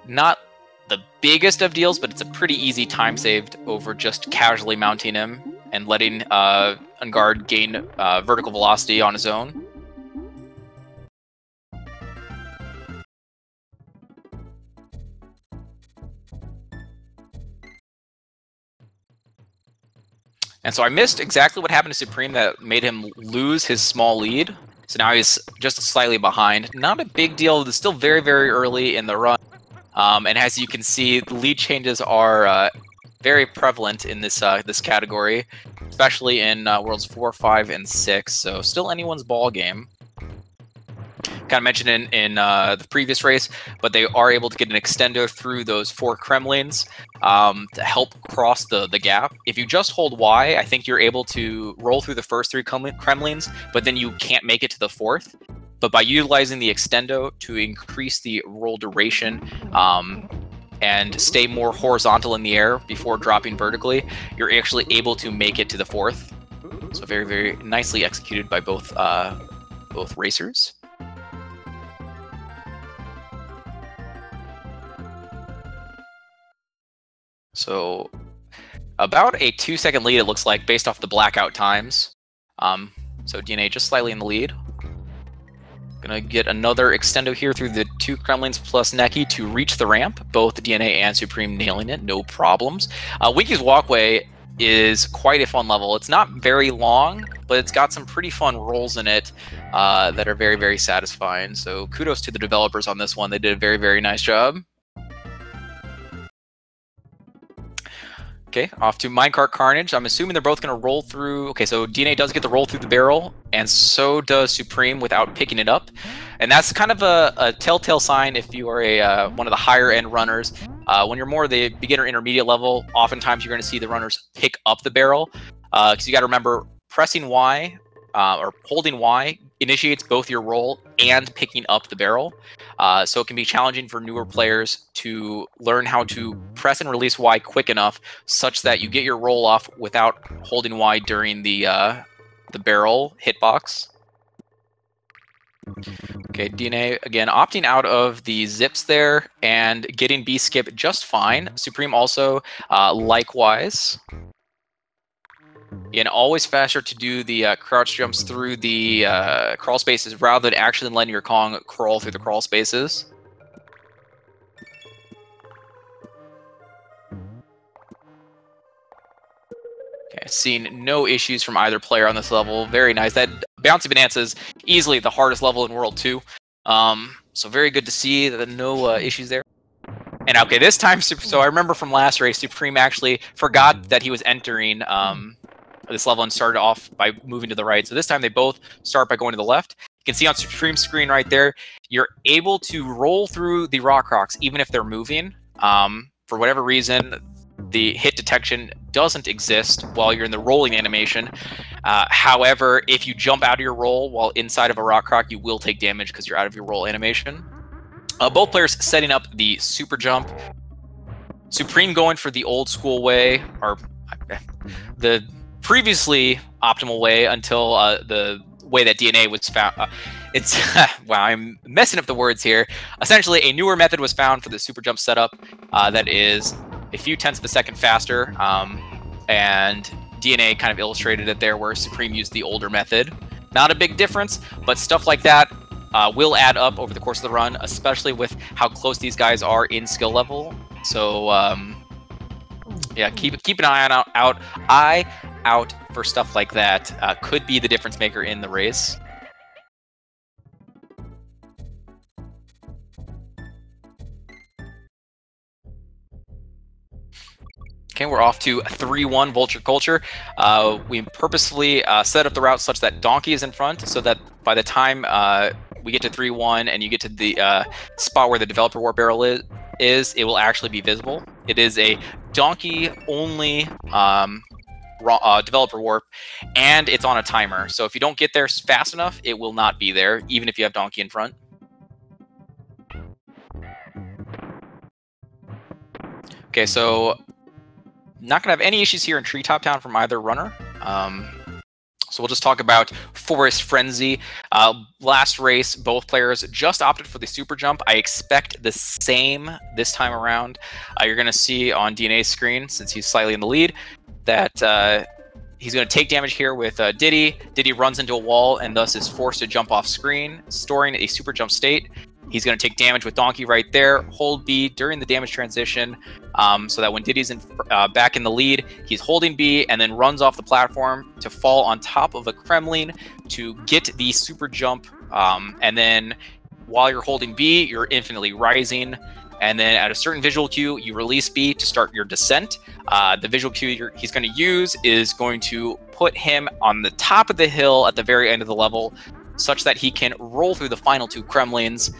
Not the biggest of deals, but it's a pretty easy time saved over just casually mounting him and letting on guard gain vertical velocity on his own. And so I missed exactly what happened to Supreme that made him lose his small lead. So now he's just slightly behind. Not a big deal. It's still very, very early in the run. And as you can see, the lead changes are very prevalent in this this category, especially in Worlds 4, 5, and 6. So still anyone's ball game. Kind of mentioned in the previous race, but they are able to get an extendo through those 4 Kremlins to help cross the gap. If you just hold Y, I think you're able to roll through the first 3 Kremlins, but then you can't make it to the 4th. But by utilizing the extendo to increase the roll duration and stay more horizontal in the air before dropping vertically, you're actually able to make it to the 4th. So very, very nicely executed by both racers. So about a 2-second lead, it looks like, based off the blackout times. So DNA just slightly in the lead. Gonna get another extendo here through the 2 Kremlins plus Neki to reach the ramp. Both DNA and Supreme nailing it, no problems. Winkies Walkway is quite a fun level. It's not very long, but it's got some pretty fun rolls in it that are very, very satisfying. So kudos to the developers on this one. They did a very, very nice job. Okay, off to Minecart Carnage. I'm assuming they're both going to roll through. Okay, so DNA does get the roll through the barrel, and so does Supreme without picking it up. And that's kind of a telltale sign if you are a one of the higher-end runners. When you're more the beginner intermediate level, oftentimes you're going to see the runners pick up the barrel. Because you got to remember, pressing Y or holding Y initiates both your roll and picking up the barrel. So it can be challenging for newer players to learn how to press and release Y quick enough such that you get your roll off without holding Y during the barrel hitbox. Okay, DNA, again, opting out of the zips there and getting B skip just fine. Supreme also, likewise. And always faster to do the crouch jumps through the crawl spaces rather than actually letting your Kong crawl through the crawl spaces. Okay, seeing no issues from either player on this level. Very nice. That Bouncy Bonanza is easily the hardest level in World 2. So very good to see that no issues there. And okay, this time, so I remember from last race, Supreme actually forgot that he was entering this level and started off by moving to the right. So this time they both start by going to the left. You can see on Supreme's screen right there, you're able to roll through the rock rocks even if they're moving. For whatever reason, the hit detection doesn't exist while you're in the rolling animation. However, if you jump out of your roll while inside of a rock rock, you will take damage because you're out of your roll animation. Both players setting up the super jump. Supreme going for the old school way, or the previously optimal way until the way that DNA was found. It's wow, I'm messing up the words here. Essentially, a newer method was found for the super jump setup that is a few tenths of a second faster, and DNA kind of illustrated it there where Supreme used the older method. Not a big difference, but stuff like that will add up over the course of the run, especially with how close these guys are in skill level. So yeah, keep an eye out for stuff like that. Could be the difference maker in the race. Okay, we're off to 3-1 Vulture Culture. We purposefully set up the route such that Donkey is in front, so that by the time we get to 3-1 and you get to the spot where the Developer Warp Barrel is, it will actually be visible. It is a Donkey-only Developer Warp, and it's on a timer. So if you don't get there fast enough, it will not be there, even if you have Donkey in front. Okay, so not gonna have any issues here in Treetop Town from either runner. So we'll just talk about Forest Frenzy. Last race, both players just opted for the super jump. I expect the same this time around. You're gonna see on DNA's screen, since he's slightly in the lead, that he's gonna take damage here with Diddy. Diddy runs into a wall and thus is forced to jump off screen, storing a super jump state. He's going to take damage with Donkey right there. Hold B during the damage transition, so that when Diddy's back in the lead, he's holding B and then runs off the platform to fall on top of a Kremlin to get the super jump. And then while you're holding B, you're infinitely rising. And then at a certain visual cue, you release B to start your descent. The visual cue he's going to use is going to put him on the top of the hill at the very end of the level, such that he can roll through the final two Kremlins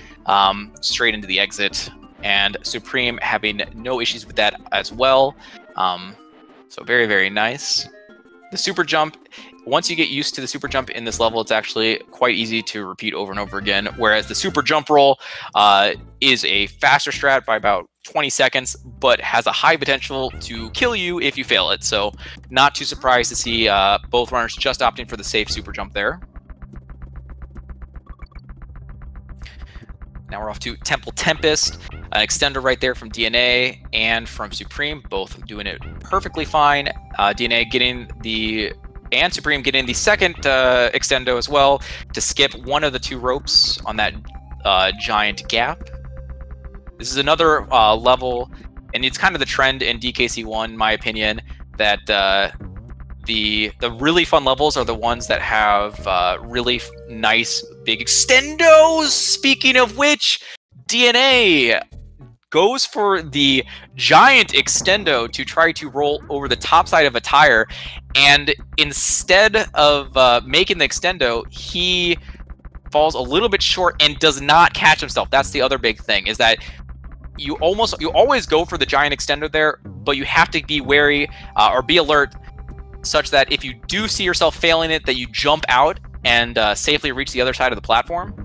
straight into the exit, and Supreme having no issues with that as well. So very, very nice. The super jump, once you get used to the super jump in this level, it's actually quite easy to repeat over and over again, whereas the super jump roll is a faster strat by about 20 seconds, but has a high potential to kill you if you fail it. So not too surprised to see both runners just opting for the safe super jump there. Now we're off to Temple Tempest, an extender right there from DNA and from Supreme, both doing it perfectly fine. DNA getting the, and Supreme getting the second extendo as well to skip one of the two ropes on that giant gap. This is another level, and it's kind of the trend in DKC1, in my opinion, that the really fun levels are the ones that have really nice big extendos. Speaking of which, DNA goes for the giant extendo to try to roll over the top side of a tire, and instead of making the extendo, he falls a little bit short and does not catch himself. That's the other big thing, is that you always go for the giant extendo there, but you have to be wary or be alert, such that if you do see yourself failing it, that you jump out and safely reach the other side of the platform.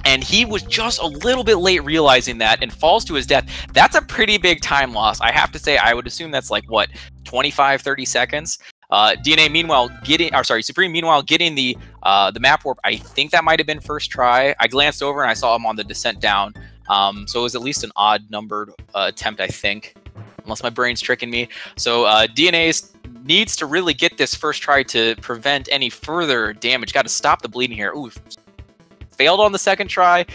And he was just a little bit late realizing that and falls to his death. That's a pretty big time loss. I have to say, I would assume that's like, what, 25, 30 seconds? DNA meanwhile Supreme meanwhile getting the map warp. I think that might have been first try. I glanced over and I saw him on the descent down. So it was at least an odd numbered attempt, I think, unless my brain's tricking me. So DNA needs to really get this first try to prevent any further damage. Got to stop the bleeding here. Ooh, failed on the second try,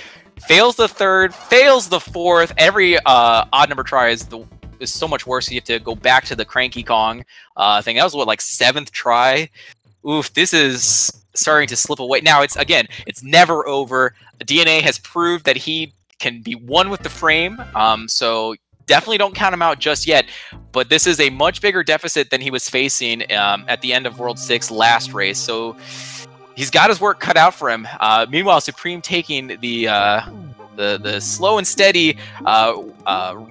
fails the third, fails the fourth. Every odd number try is so much worse. You have to go back to the Cranky Kong thing. That was what, like 7th try. Oof, this is starting to slip away. Now it's never over. DNA has proved that he can be one with the frame. So definitely don't count him out just yet. But this is a much bigger deficit than he was facing at the end of World 6 last race. So he's got his work cut out for him. Meanwhile, Supreme taking the slow and steady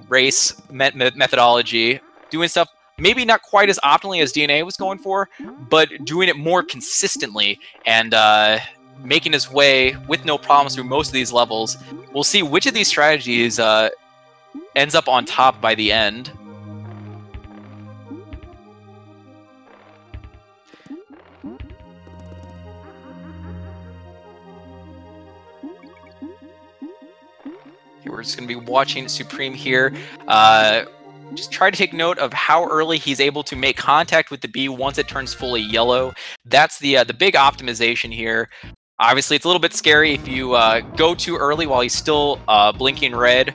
race methodology, doing stuff maybe not quite as optimally as DNA was going for, but doing it more consistently and making his way with no problems through most of these levels. We'll see which of these strategies ends up on top by the end. We're just going to be watching Supreme here. Just try to take note of how early he's able to make contact with the bee once it turns fully yellow. That's the big optimization here. Obviously, it's a little bit scary if you go too early while he's still blinking red.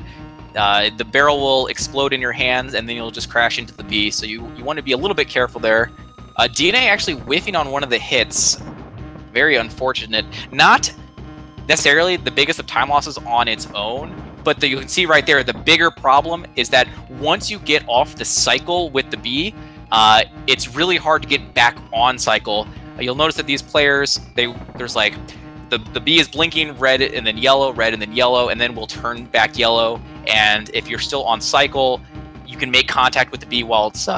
The barrel will explode in your hands, and then you'll just crash into the bee. So you want to be a little bit careful there. DNA actually whiffing on one of the hits. Very unfortunate. Not necessarily the biggest of time losses on its own, but you can see right there, the bigger problem is that once you get off the cycle with the bee, it's really hard to get back on cycle. You'll notice that these players, there's like, the bee is blinking red and then yellow, red and then yellow, and then will turn back yellow. And if you're still on cycle, you can make contact with the bee while it's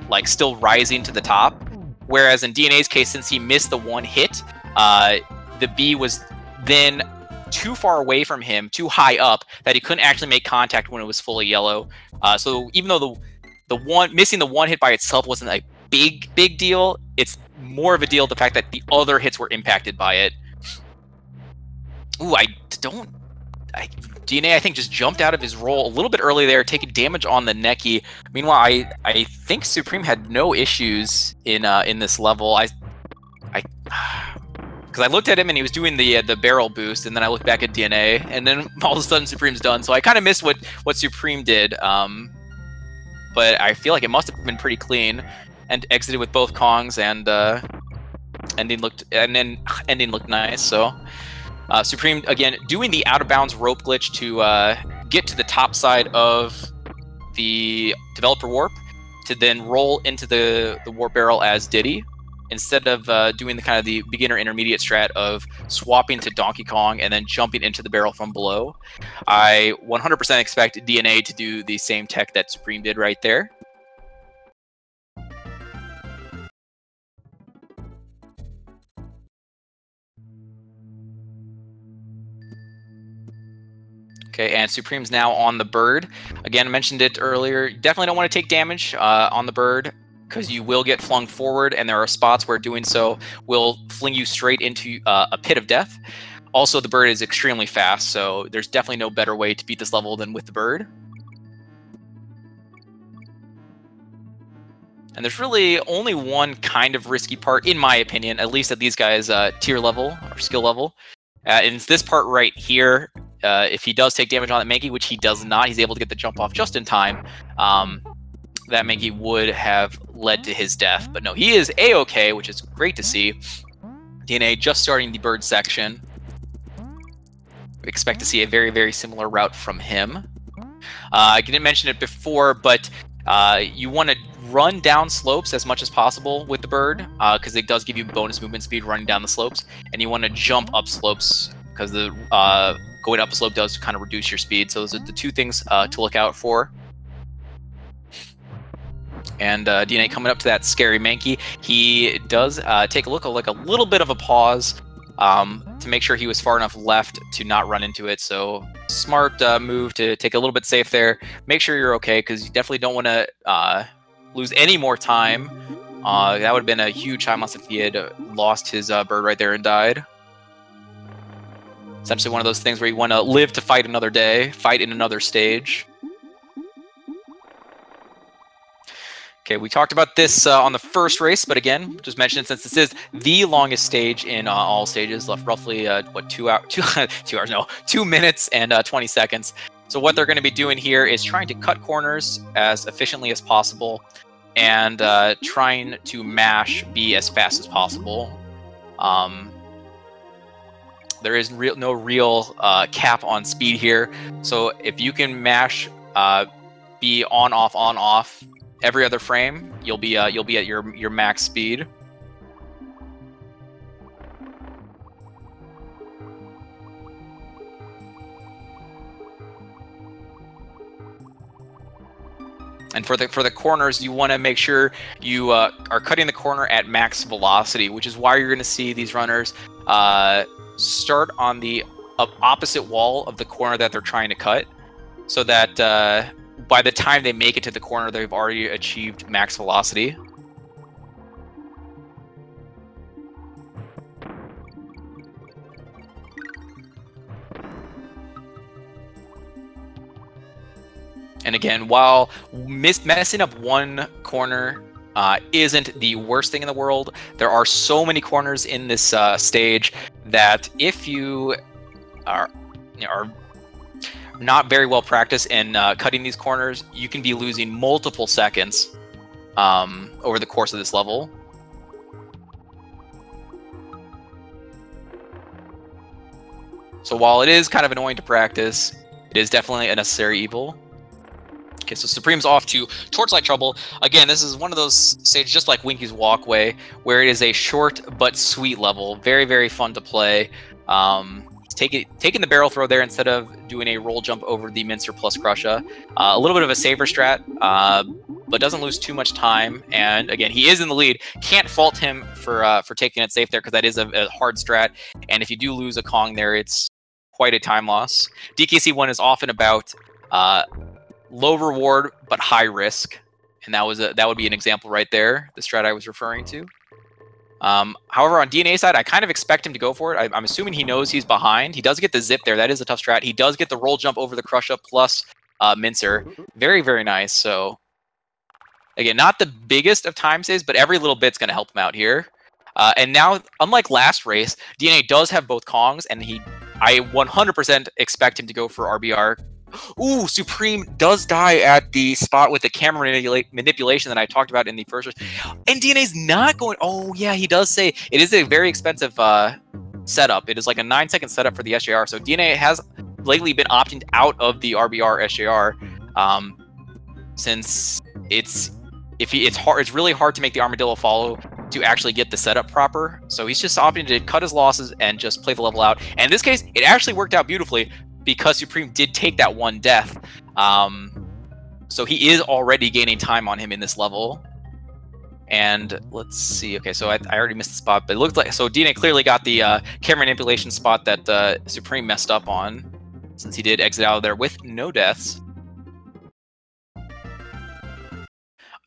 like still rising to the top. Whereas in DNA's case, since he missed the one hit, the bee was then too far away from him, too high up, that he couldn't actually make contact when it was fully yellow. So even though missing the one hit by itself wasn't a big deal, it's more of a deal the fact that the other hits were impacted by it. Ooh, DNA, I think, just jumped out of his roll a little bit early there, taking damage on the necky. Meanwhile, I think Supreme had no issues in this level. Because I looked at him and he was doing the barrel boost, and then I looked back at DNA, and then all of a sudden Supreme's done. So I kind of missed what Supreme did, but I feel like it must have been pretty clean, and exited with both Kongs, and ending looked nice. So Supreme again doing the out of bounds rope glitch to get to the top side of the developer warp, to then roll into the warp barrel as Diddy, instead of doing the kind of the beginner intermediate strat of swapping to Donkey Kong and then jumping into the barrel from below. I 100% expect DNA to do the same tech that Supreme did right there. Okay, and Supreme's now on the bird. Again, I mentioned it earlier. You definitely don't want to take damage on the bird, because you will get flung forward, and there are spots where doing so will fling you straight into a pit of death. Also, the bird is extremely fast, so there's definitely no better way to beat this level than with the bird. And there's really only one kind of risky part, in my opinion, at least at these guys' tier level or skill level. And it's this part right here. If he does take damage on that Mankey, which he does not, he's able to get the jump off just in time. That Mankey would have led to his death. But no, he is A-okay, which is great to see. DNA just starting the bird section. We expect to see a very, very similar route from him. I didn't mention it before, but you want to run down slopes as much as possible with the bird, because it does give you bonus movement speed running down the slopes. And you want to jump up slopes, because the going up a slope does kind of reduce your speed. So those are the two things to look out for. And DNA coming up to that scary Mankey. He does take a look, like a little bit of a pause to make sure he was far enough left to not run into it. So smart move to take a little bit safe there. Make sure you're okay, because you definitely don't want to lose any more time That would have been a huge time loss if he had lost his bird right there and died. Essentially one of those things where you want to live to fight another day, fight in another stage. Okay, we talked about this on the first race, but again, just mention it since this is the longest stage in all stages, left roughly, what, 2 minutes and 20 seconds. So what they're going to be doing here is trying to cut corners as efficiently as possible and trying to mash B as fast as possible. There is no real cap on speed here, so if you can mash B on off every other frame, you'll be at your max speed. And for the corners, you want to make sure you are cutting the corner at max velocity, which is why you're going to see these runners start on the opposite wall of the corner that they're trying to cut, so that by the time they make it to the corner, they've already achieved max velocity. And again, while messing up one corner isn't the worst thing in the world, there are so many corners in this stage that if you are not very well practiced in cutting these corners, you can be losing multiple seconds over the course of this level. So while it is kind of annoying to practice, it is definitely a necessary evil. Okay, so Supreme's off to Torchlight Trouble. Again, this is one of those stages just like Winkies Walkway, where it is a short but sweet level. Very, very fun to play. Taking the barrel throw there instead of doing a roll jump over the Mincer plus Crusha. A little bit of a saver strat, but doesn't lose too much time. And again, he is in the lead. Can't fault him for taking it safe there, because that is a hard strat. And if you do lose a Kong there, it's quite a time loss. DKC 1 is often about low reward but high risk, and that would be an example right there, the strat I was referring to. However, on DNA side, I kind of expect him to go for it. I'm assuming he knows he's behind. He does get the zip there. That is a tough strat. He does get the roll jump over the Crusha plus Mincer. Very, very nice. So again, not the biggest of time saves, but every little bit's going to help him out here. And now, unlike last race, DNA does have both Kongs, and I 100% expect him to go for RBR. Ooh, Supreme does die at the spot with the camera manipulation that I talked about in the first race. And DNA's not going... Oh, yeah, he does say it is a very expensive setup. It is like a 9-second setup for the SJR. So DNA has lately been opting out of the RBR SJR since it's really hard to make the Armadillo follow to actually get the setup proper. So he's just opting to cut his losses and just play the level out. And in this case, it actually worked out beautifully, because Supreme did take that one death. So he is already gaining time on him in this level. And let's see. Okay, so I already missed the spot, but it looked like... So DNA clearly got the camera manipulation spot that Supreme messed up on, since he did exit out of there with no deaths.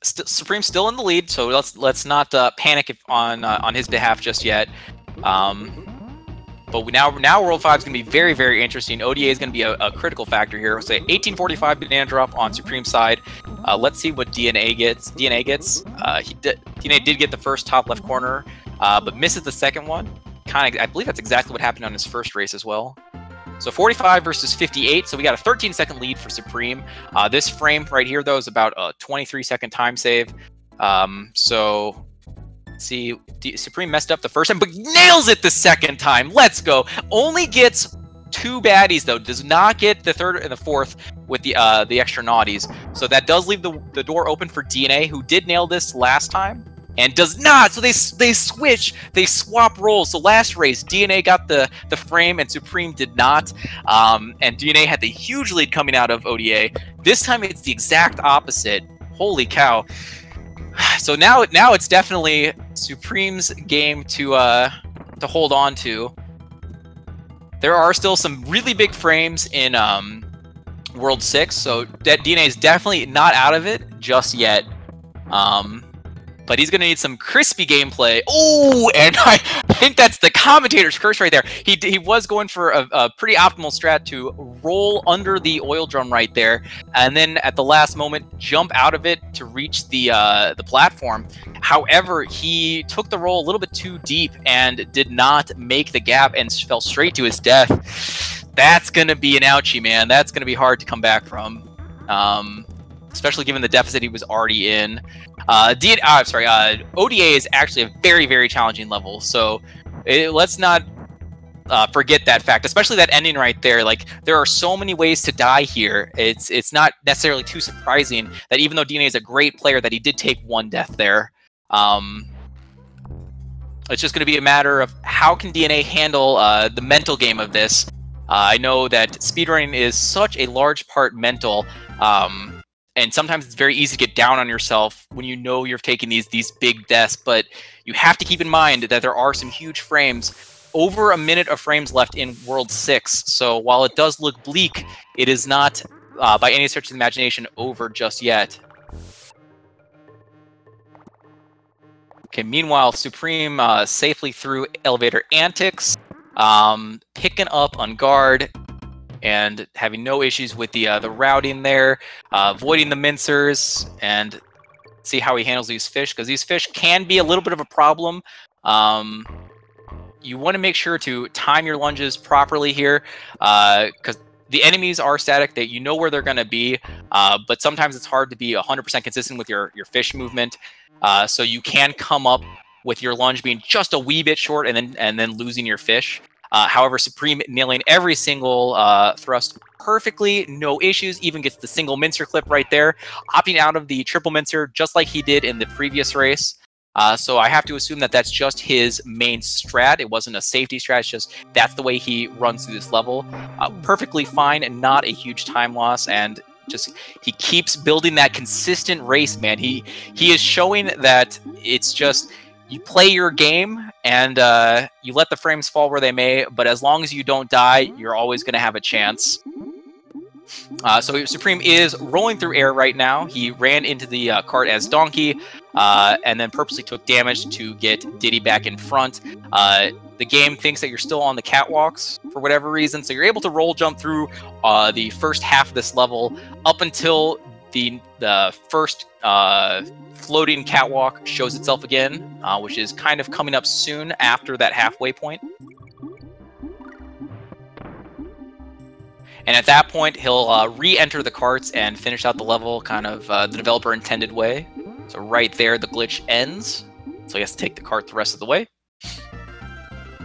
Supreme's still in the lead, so let's not panic on his behalf just yet. But now World 5 is going to be very, very interesting. ODA is going to be a critical factor here. We'll say 1845 banana drop on Supreme's side. Let's see what DNA gets. DNA did get the first top left corner, but misses the second one. I believe that's exactly what happened on his first race as well. So 45 versus 58. So we got a 13-second lead for Supreme. This frame right here, though, is about a 23-second time save. So... See, Supreme messed up the first time, but nails it the second time. Let's go. Only gets 2 baddies, though. Does not get the third and the fourth with the extra naughties. So that does leave the door open for DNA, who did nail this last time, and does not. So they switch. They swap roles. So last race, DNA got the frame, and Supreme did not. And DNA had the huge lead coming out of ODA. This time, it's the exact opposite. Holy cow. So now it's definitely Supreme's game to hold on to. There are still some really big frames in World 6, so DNA is definitely not out of it just yet. but he's going to need some crispy gameplay. Oh, and I think that's the commentator's curse right there. He was going for a pretty optimal strat to roll under the oil drum right there, and then at the last moment jump out of it to reach the platform. However, he took the roll a little bit too deep and did not make the gap and fell straight to his death. That's going to be an ouchie, man. That's going to be hard to come back from. Especially given the deficit he was already in. ODA is actually a very, very challenging level, so let's not forget that fact, especially that ending right there. Like, there are so many ways to die here. It's not necessarily too surprising that even though DNA is a great player, that he did take one death there. It's just going to be a matter of how can DNA handle the mental game of this. I know that speedrunning is such a large part mental, and sometimes it's very easy to get down on yourself when you know you're taking these big deaths, but you have to keep in mind that there are some huge frames, over a minute of frames left in World 6, so while it does look bleak, it is not, by any stretch of the imagination, over just yet. Okay, meanwhile, Supreme safely through elevator antics, picking up on guard, and having no issues with the routing there, avoiding the mincers, and see how he handles these fish, because these fish can be a little bit of a problem. You want to make sure to time your lunges properly here, because the enemies are static, that you know where they're going to be, but sometimes it's hard to be 100% consistent with your fish movement, so you can come up with your lunge being just a wee bit short and then losing your fish. However, Supreme nailing every single thrust perfectly, no issues, even gets the single mincer clip right there, opting out of the triple mincer just like he did in the previous race. So I have to assume that that's just his main strat. It wasn't a safety strat, it's just that's the way he runs through this level. Perfectly fine and not a huge time loss, and just he keeps building that consistent race, man. He is showing that it's just, you play your game and you let the frames fall where they may, but as long as you don't die, you're always going to have a chance. So Supreme is rolling through air right now. He ran into the cart as Donkey, and then purposely took damage to get Diddy back in front. The game thinks that you're still on the catwalks for whatever reason, so you're able to roll jump through the first half of this level up until the first floating catwalk shows itself again, which is kind of coming up soon after that halfway point. And at that point, he'll re-enter the carts and finish out the level kind of the developer intended way. So right there, the glitch ends. So he has to take the cart the rest of the way.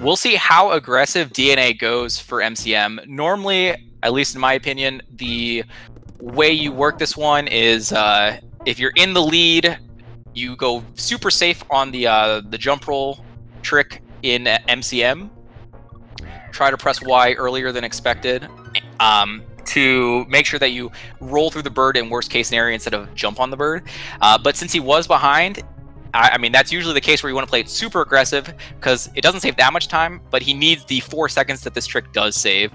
We'll see how aggressive DNA goes for MCM. Normally, at least in my opinion, the way you work this one is if you're in the lead, you go super safe on the jump roll trick in MCM. Try to press Y earlier than expected to make sure that you roll through the bird in worst case scenario instead of jump on the bird. But since he was behind, I mean, that's usually the case where you want to play it super aggressive because it doesn't save that much time, but he needs the 4 seconds that this trick does save.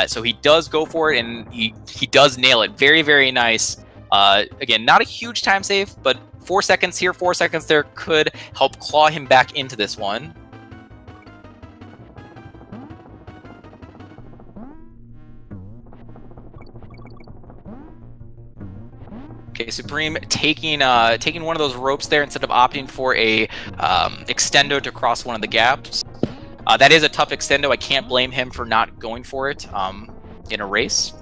So he does go for it, and he does nail it. Very, very nice. Again, not a huge time save, but 4 seconds here, 4 seconds there could help claw him back into this one. Okay, Supreme taking one of those ropes there instead of opting for a extendo to cross one of the gaps. That is a tough extendo. I can't blame him for not going for it in a race.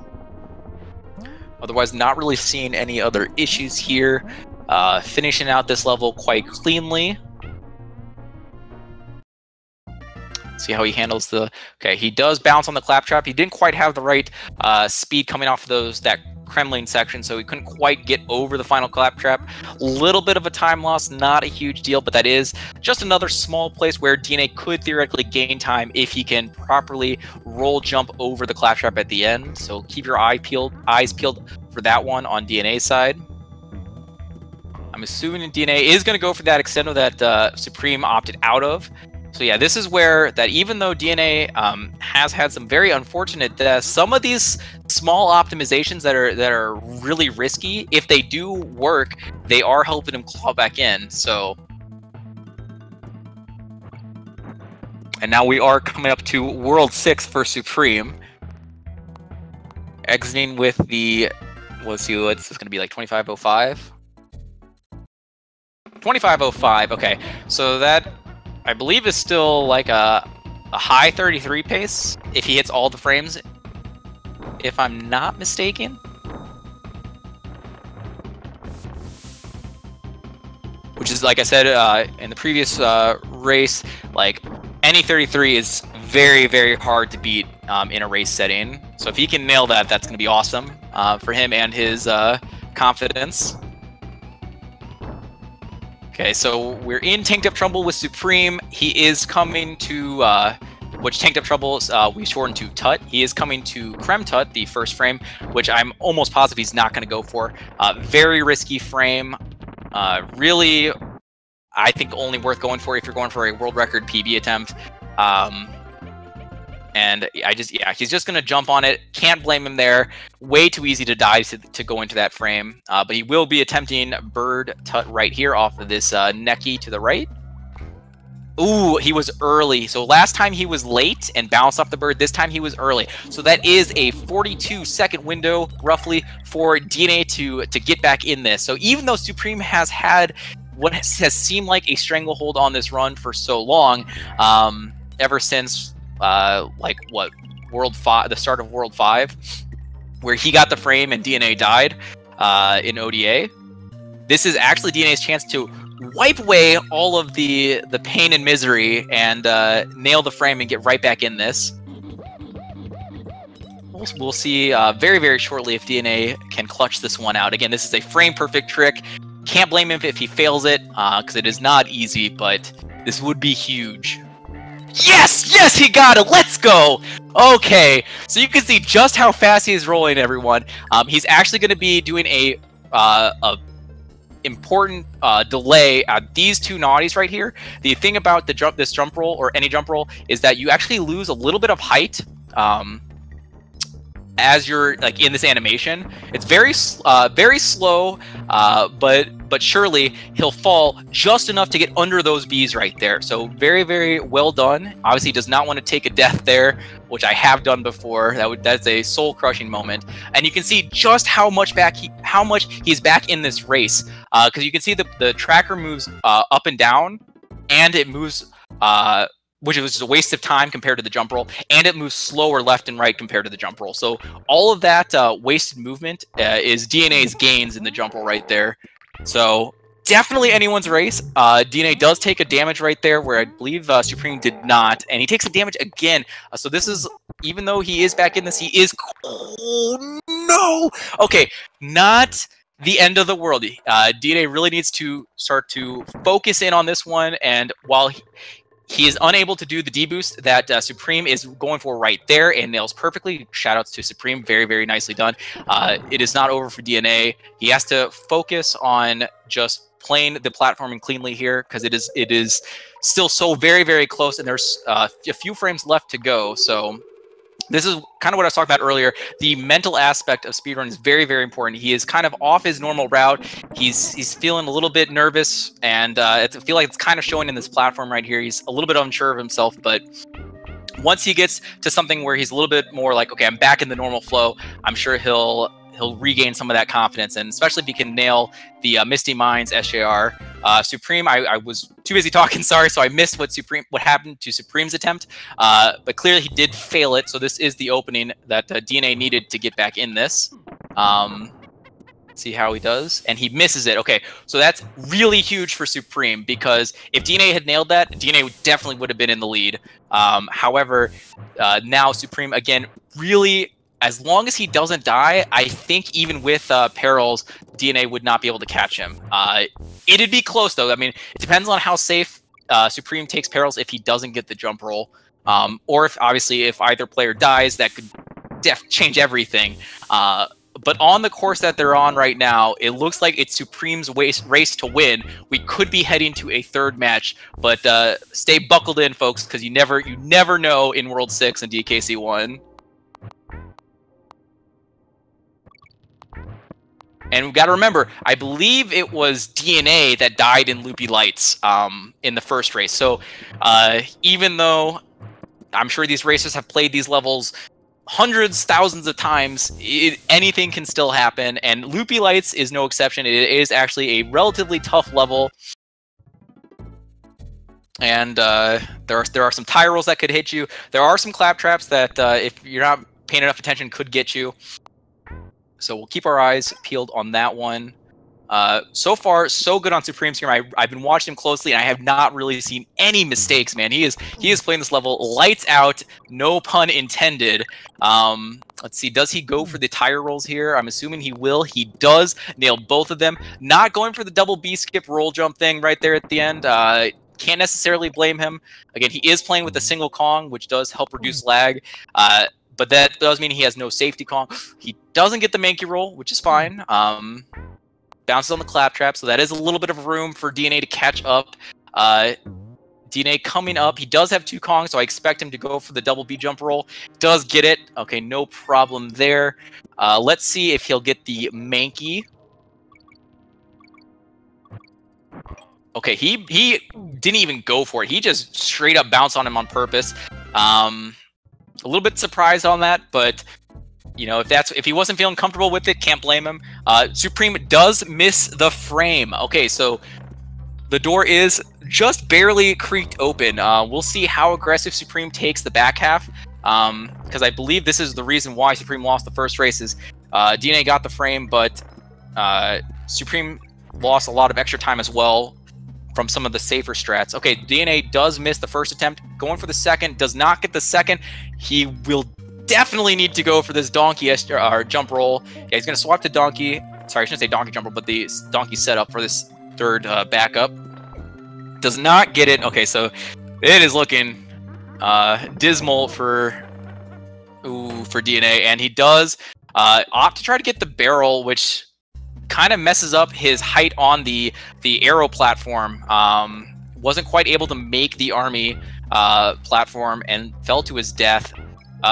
Otherwise, not really seeing any other issues here. Finishing out this level quite cleanly. See how he handles the... Okay, he does bounce on the claptrap. He didn't quite have the right speed coming off of that Kremlin section, so he couldn't quite get over the final claptrap. Little bit of a time loss, not a huge deal, but that is just another small place where DNA could theoretically gain time if he can properly roll jump over the claptrap at the end. So keep your eyes peeled for that one on DNA's side. I'm assuming DNA is going to go for that extendo that Supreme opted out of. So yeah, this is where that even though DNA has had some very unfortunate deaths, some of these small optimizations that are really risky, if they do work, they are helping him claw back in. So, and now we are coming up to World 6 for Supreme, exiting with the, let's see, it's going to be like 2505. 2505. Okay, so that, I believe, is still like a high 33 pace if he hits all the frames, if I'm not mistaken. Which is, like I said in the previous race, like any 33 is very, very hard to beat in a race setting. So if he can nail that, that's going to be awesome for him and his confidence. Okay, so we're in Tanked Up Trouble with Supreme. He is coming to, which Tanked Up Trouble we shortened to Tut. He is coming to Creme Tut, the first frame, which I'm almost positive he's not going to go for. Very risky frame. Really, I think only worth going for if you're going for a world record PB attempt. And he's just going to jump on it. Can't blame him there. Way too easy to die to go into that frame. But he will be attempting Bird Tut right here off of this Necky to the right. Ooh, he was early. So last time he was late and bounced off the bird. This time he was early. So that is a 42-second window, roughly, for DNA to get back in this. So even though Supreme has had what has seemed like a stranglehold on this run for so long, ever since like what, World 5, the start of World 5, where he got the frame and DNA died in ODA. This is actually DNA's chance to wipe away all of the pain and misery and nail the frame and get right back in this. We'll see very, very shortly if DNA can clutch this one out. Again, this is a frame perfect trick. Can't blame him if he fails it, because it is not easy, but this would be huge. Yes! Yes, he got it! Let's go! Okay, so you can see just how fast he is rolling, everyone. He's actually going to be doing a important delay at these two naughties right here. The thing about this jump roll, or any jump roll, is that you actually lose a little bit of height as you're like in this animation. It's very slow, but surely he'll fall just enough to get under those bees right there. So very, very well done. Obviously, he does not want to take a death there, which I have done before. That's a soul crushing moment. And you can see just how much he's back in this race, because you can see the tracker moves up and down, and it moves which was a waste of time compared to the jump roll, and it moves slower left and right compared to the jump roll. So all of that wasted movement is DNA's gains in the jump roll right there. So definitely anyone's race. DNA does take a damage right there, where I believe Supreme did not, and he takes a damage again. So this is, even though he is back in this, he is, oh no! Okay, not the end of the world. DNA really needs to start to focus in on this one, and while he is unable to do the D-boost that Supreme is going for right there and nails perfectly. Shoutouts to Supreme. Very, very nicely done. It is not over for DNA. He has to focus on just playing the platforming cleanly here, because it is still so very, very close, and there's a few frames left to go. So this is kind of what I was talking about earlier. The mental aspect of speedrun is very, very important. He is kind of off his normal route. He's feeling a little bit nervous, and I feel like it's kind of showing in this platform right here. He's a little bit unsure of himself, but once he gets to something where he's a little bit more like, okay, I'm back in the normal flow, I'm sure he'll regain some of that confidence, and especially if he can nail the Misty Minds SJR. Supreme, I was too busy talking, sorry, so I missed what happened to Supreme's attempt, but clearly he did fail it, so this is the opening that DNA needed to get back in this. See how he does, and he misses it. Okay, so that's really huge for Supreme, because if DNA had nailed that, DNA definitely would have been in the lead. However, now Supreme, again, really, as long as he doesn't die, I think even with perils, DNA would not be able to catch him. It'd be close, though. I mean, it depends on how safe Supreme takes perils if he doesn't get the jump roll. Or if, obviously, if either player dies, that could change everything. But on the course that they're on right now, it looks like it's Supreme's race to win. We could be heading to a third match, but stay buckled in, folks, because you never know in World 6 and DKC 1. And we've got to remember, I believe it was DNA that died in Loopy Lights in the first race. So even though I'm sure these racers have played these levels hundreds, thousands of times, anything can still happen. And Loopy Lights is no exception. It is actually a relatively tough level. And there are some tire rolls that could hit you. There are some clap traps that, if you're not paying enough attention, could get you. So we'll keep our eyes peeled on that one. So far, so good on Supreme's game. I've been watching him closely, and I have not really seen any mistakes, man. He is playing this level lights out, no pun intended. Let's see, does he go for the tire rolls here? I'm assuming he will. He does nail both of them. Not going for the double B skip roll jump thing right there at the end. Can't necessarily blame him. Again, he is playing with a single Kong, which does help reduce lag. But that does mean he has no safety Kong. He doesn't get the Mankey roll, which is fine. Bounces on the claptrap, so that is a little bit of room for DNA to catch up. DNA coming up. He does have two Kongs, so I expect him to go for the double B jump roll. Does get it. Okay, no problem there. Let's see if he'll get the Mankey. Okay, he didn't even go for it. He just straight up bounced on him on purpose. A little bit surprised on that, but you know, if he wasn't feeling comfortable with it, can't blame him. Supreme does miss the frame. Okay, so the door is just barely creaked open. We'll see how aggressive Supreme takes the back half, because I believe this is the reason why Supreme lost the first race. Is DNA got the frame, but Supreme lost a lot of extra time as well from some of the safer strats. Okay, DNA does miss the first attempt. Going for the second, does not get the second. He will definitely need to go for this donkey jump roll. Yeah, he's going to swap to donkey. Sorry, I shouldn't say donkey jump roll, but the donkey setup for this third backup. Does not get it. Okay, so it is looking dismal for DNA, and he does opt to try to get the barrel, which kind of messes up his height on the arrow platform. Wasn't quite able to make the army platform and fell to his death.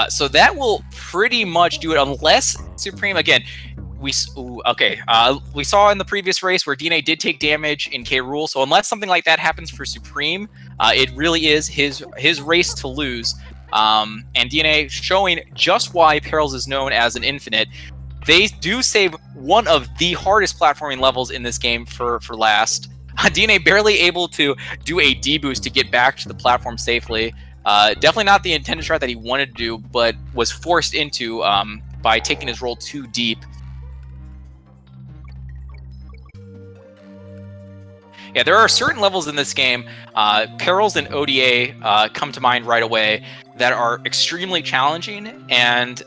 So that will pretty much do it, unless Supreme, again, we saw in the previous race where DNA did take damage in K. Rool, so unless something like that happens for Supreme, it really is his race to lose. And DNA showing just why Perils is known as an infinite. They do save one of the hardest platforming levels in this game for last. DNA barely able to do a D-boost to get back to the platform safely. Definitely not the intended strat that he wanted to do, but was forced into by taking his roll too deep. Yeah, there are certain levels in this game, Perils and ODA come to mind right away, that are extremely challenging, and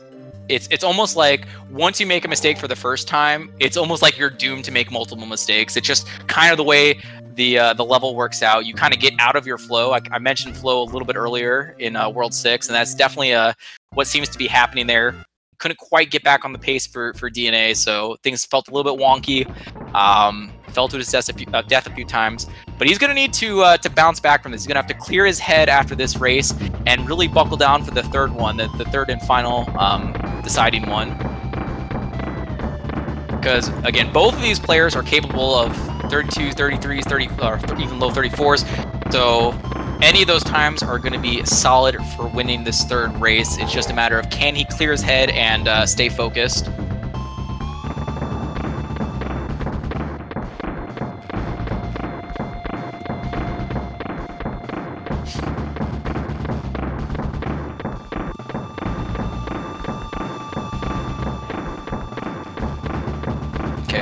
it's almost like once you make a mistake for the first time, it's almost like you're doomed to make multiple mistakes. It's just kind of the way the level works out. You kind of get out of your flow. I mentioned flow a little bit earlier in World 6, and that's definitely what seems to be happening there. Couldn't quite get back on the pace for DNA, so things felt a little bit wonky. Fell to his death a few times, but he's going to need to bounce back from this. He's going to have to clear his head after this race and really buckle down for the third one, the third and final deciding one. Because, again, both of these players are capable of 32s, 33s, 30, or even low 34s, so any of those times are going to be solid for winning this third race. It's just a matter of can he clear his head and stay focused.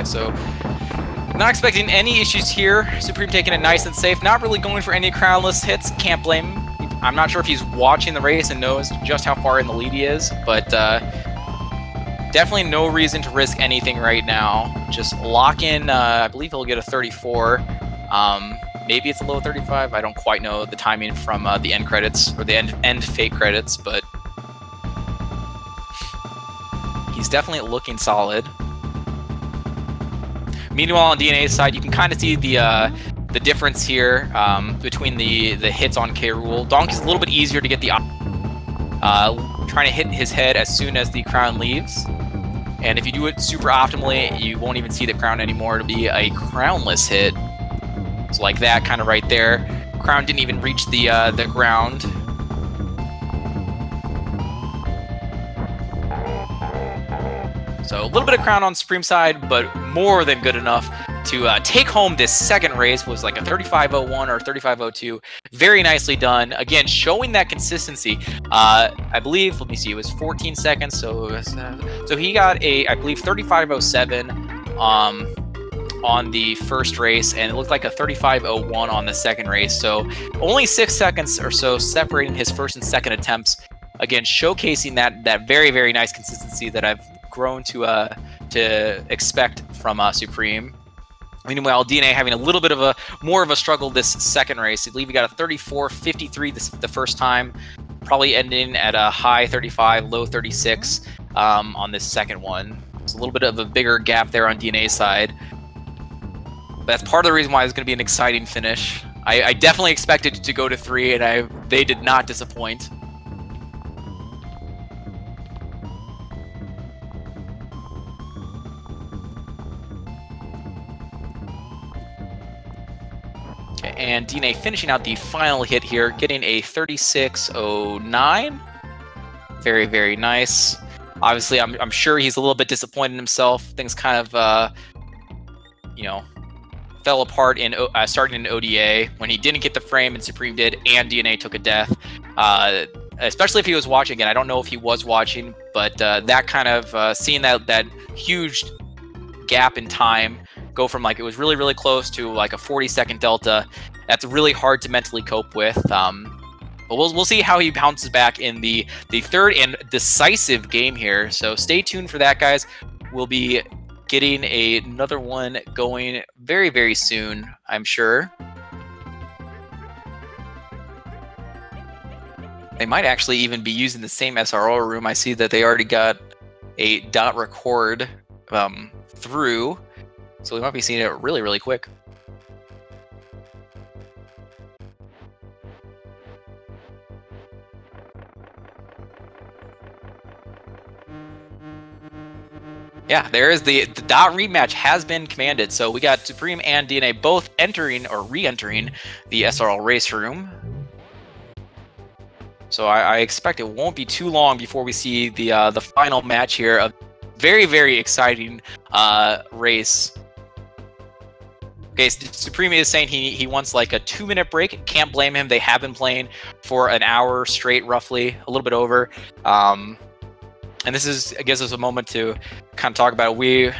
So, not expecting any issues here. Supreme taking it nice and safe. Not really going for any crownless hits. Can't blame him. I'm not sure if he's watching the race and knows just how far in the lead he is, but definitely no reason to risk anything right now. Just lock in. I believe he'll get a 34. Maybe it's a low 35. I don't quite know the timing from the end credits or the end fake credits, but He's definitely looking solid. Meanwhile, on DNA's side, you can kind of see the difference here between the hits on K. Rool. Donkey's a little bit easier to get the trying to hit his head as soon as the crown leaves. And if you do it super optimally, you won't even see the crown anymore. It'll be a crownless hit. So like that, kind of right there. Crown didn't even reach the ground. So a little bit of crown on Supreme side, but more than good enough to take home this second race. Was like a 35.01 or 35.02. Very nicely done. Again, showing that consistency. I believe, let me see, it was 14 seconds. So he got a, I believe, 35.07 on the first race, and it looked like a 35.01 on the second race. So only 6 seconds or so separating his first and second attempts. Again, showcasing that very, very nice consistency that I've grown to expect from Supreme. Meanwhile, DNA having a little bit of more of a struggle this second race. I believe he got a 34.53 the first time, probably ending at a high 35, low 36 on this second one. It's a little bit of a bigger gap there on DNA's side. But that's part of the reason why it's going to be an exciting finish. I definitely expected it to go to 3, and they did not disappoint. And DNA finishing out the final hit here, getting a 36.09. Very, very nice. Obviously, I'm sure he's a little bit disappointed in himself. Things kind of, you know, fell apart in starting in ODA when he didn't get the frame and Supreme did, and DNA took a death. Especially if he was watching again. I don't know if he was watching, but that kind of seeing that huge gap in time go from like it was really, really close to like a 40-second delta. That's really hard to mentally cope with. But we'll see how he bounces back in the third and decisive game here. So stay tuned for that, guys. We'll be getting another one going very, very soon, I'm sure. They might actually even be using the same SRO room. I see that they already got a dot record through. So we might be seeing it really, really quick. Yeah, there is the dot rematch has been commanded. So we got Supreme and DNA both entering or re-entering the SRL race room. So I expect it won't be too long before we see the final match here. A very, very exciting race. Okay, so Supreme is saying he wants like a 2-minute break. Can't blame him. They have been playing for an hour straight, roughly, a little bit over. And this is, I guess, is a moment to kind of talk about it. We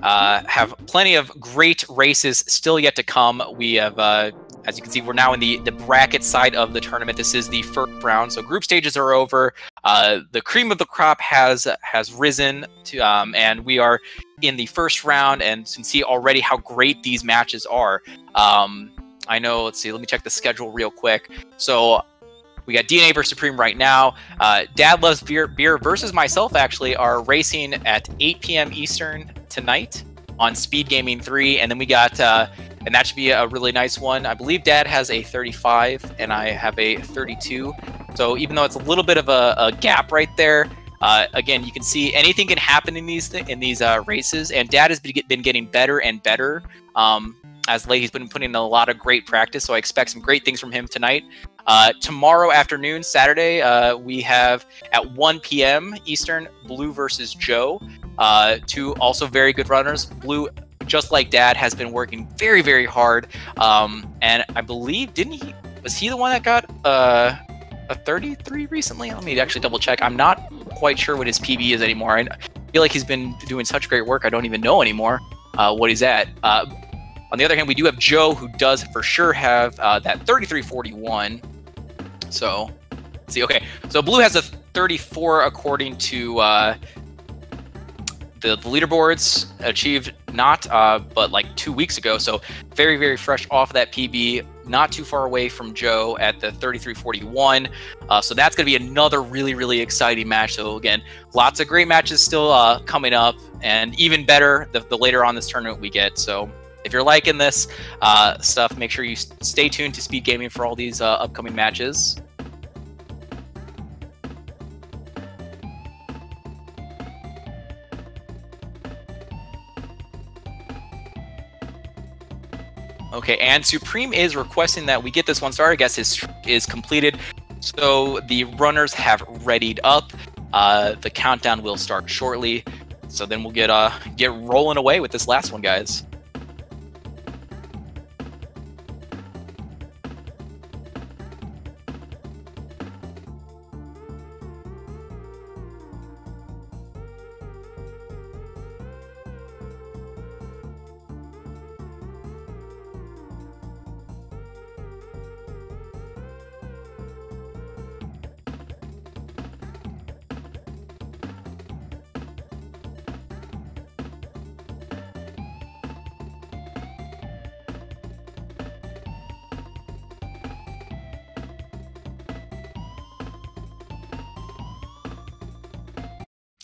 have plenty of great races still yet to come. We have, as you can see, we're now in the bracket side of the tournament. This is the first round, so group stages are over. The cream of the crop has risen to, and we are in the first round, and you can see already how great these matches are. I know, let's see, let me check the schedule real quick. So we got DNA versus Supreme right now. Dad Loves Beer versus myself actually are racing at 8 p.m. Eastern tonight on Speed Gaming 3, and then we got, and that should be a really nice one. I believe Dad has a 35, and I have a 32. So even though it's a little bit of a gap right there, again, you can see anything can happen in these races, and Dad has been getting better and better as late. He's been putting in a lot of great practice, so I expect some great things from him tonight. Tomorrow afternoon, Saturday, we have at 1 p.m. Eastern, Blue versus Joe. Two also very good runners. Blue, just like Dad, has been working very, very hard. And I believe, was he the one that got a 33 recently? Let me actually double check. I'm not quite sure what his PB is anymore. I feel like he's been doing such great work, I don't even know anymore what he's at. On the other hand, we do have Joe, who does for sure have that 33.41. So, let's see. Okay, so Blue has a 34 according to the leaderboards, achieved not, but like 2 weeks ago. So very, very fresh off of that PB. not too far away from Joe at the 3341. So that's going to be another really, really exciting match. So again, lots of great matches still coming up, and even better the later on this tournament we get. So if you're liking this stuff, make sure you stay tuned to Speed Gaming for all these upcoming matches. Okay, and Supreme is requesting that we get this one started. I guess his is completed. So the runners have readied up. The countdown will start shortly. So then we'll get rolling away with this last one, guys.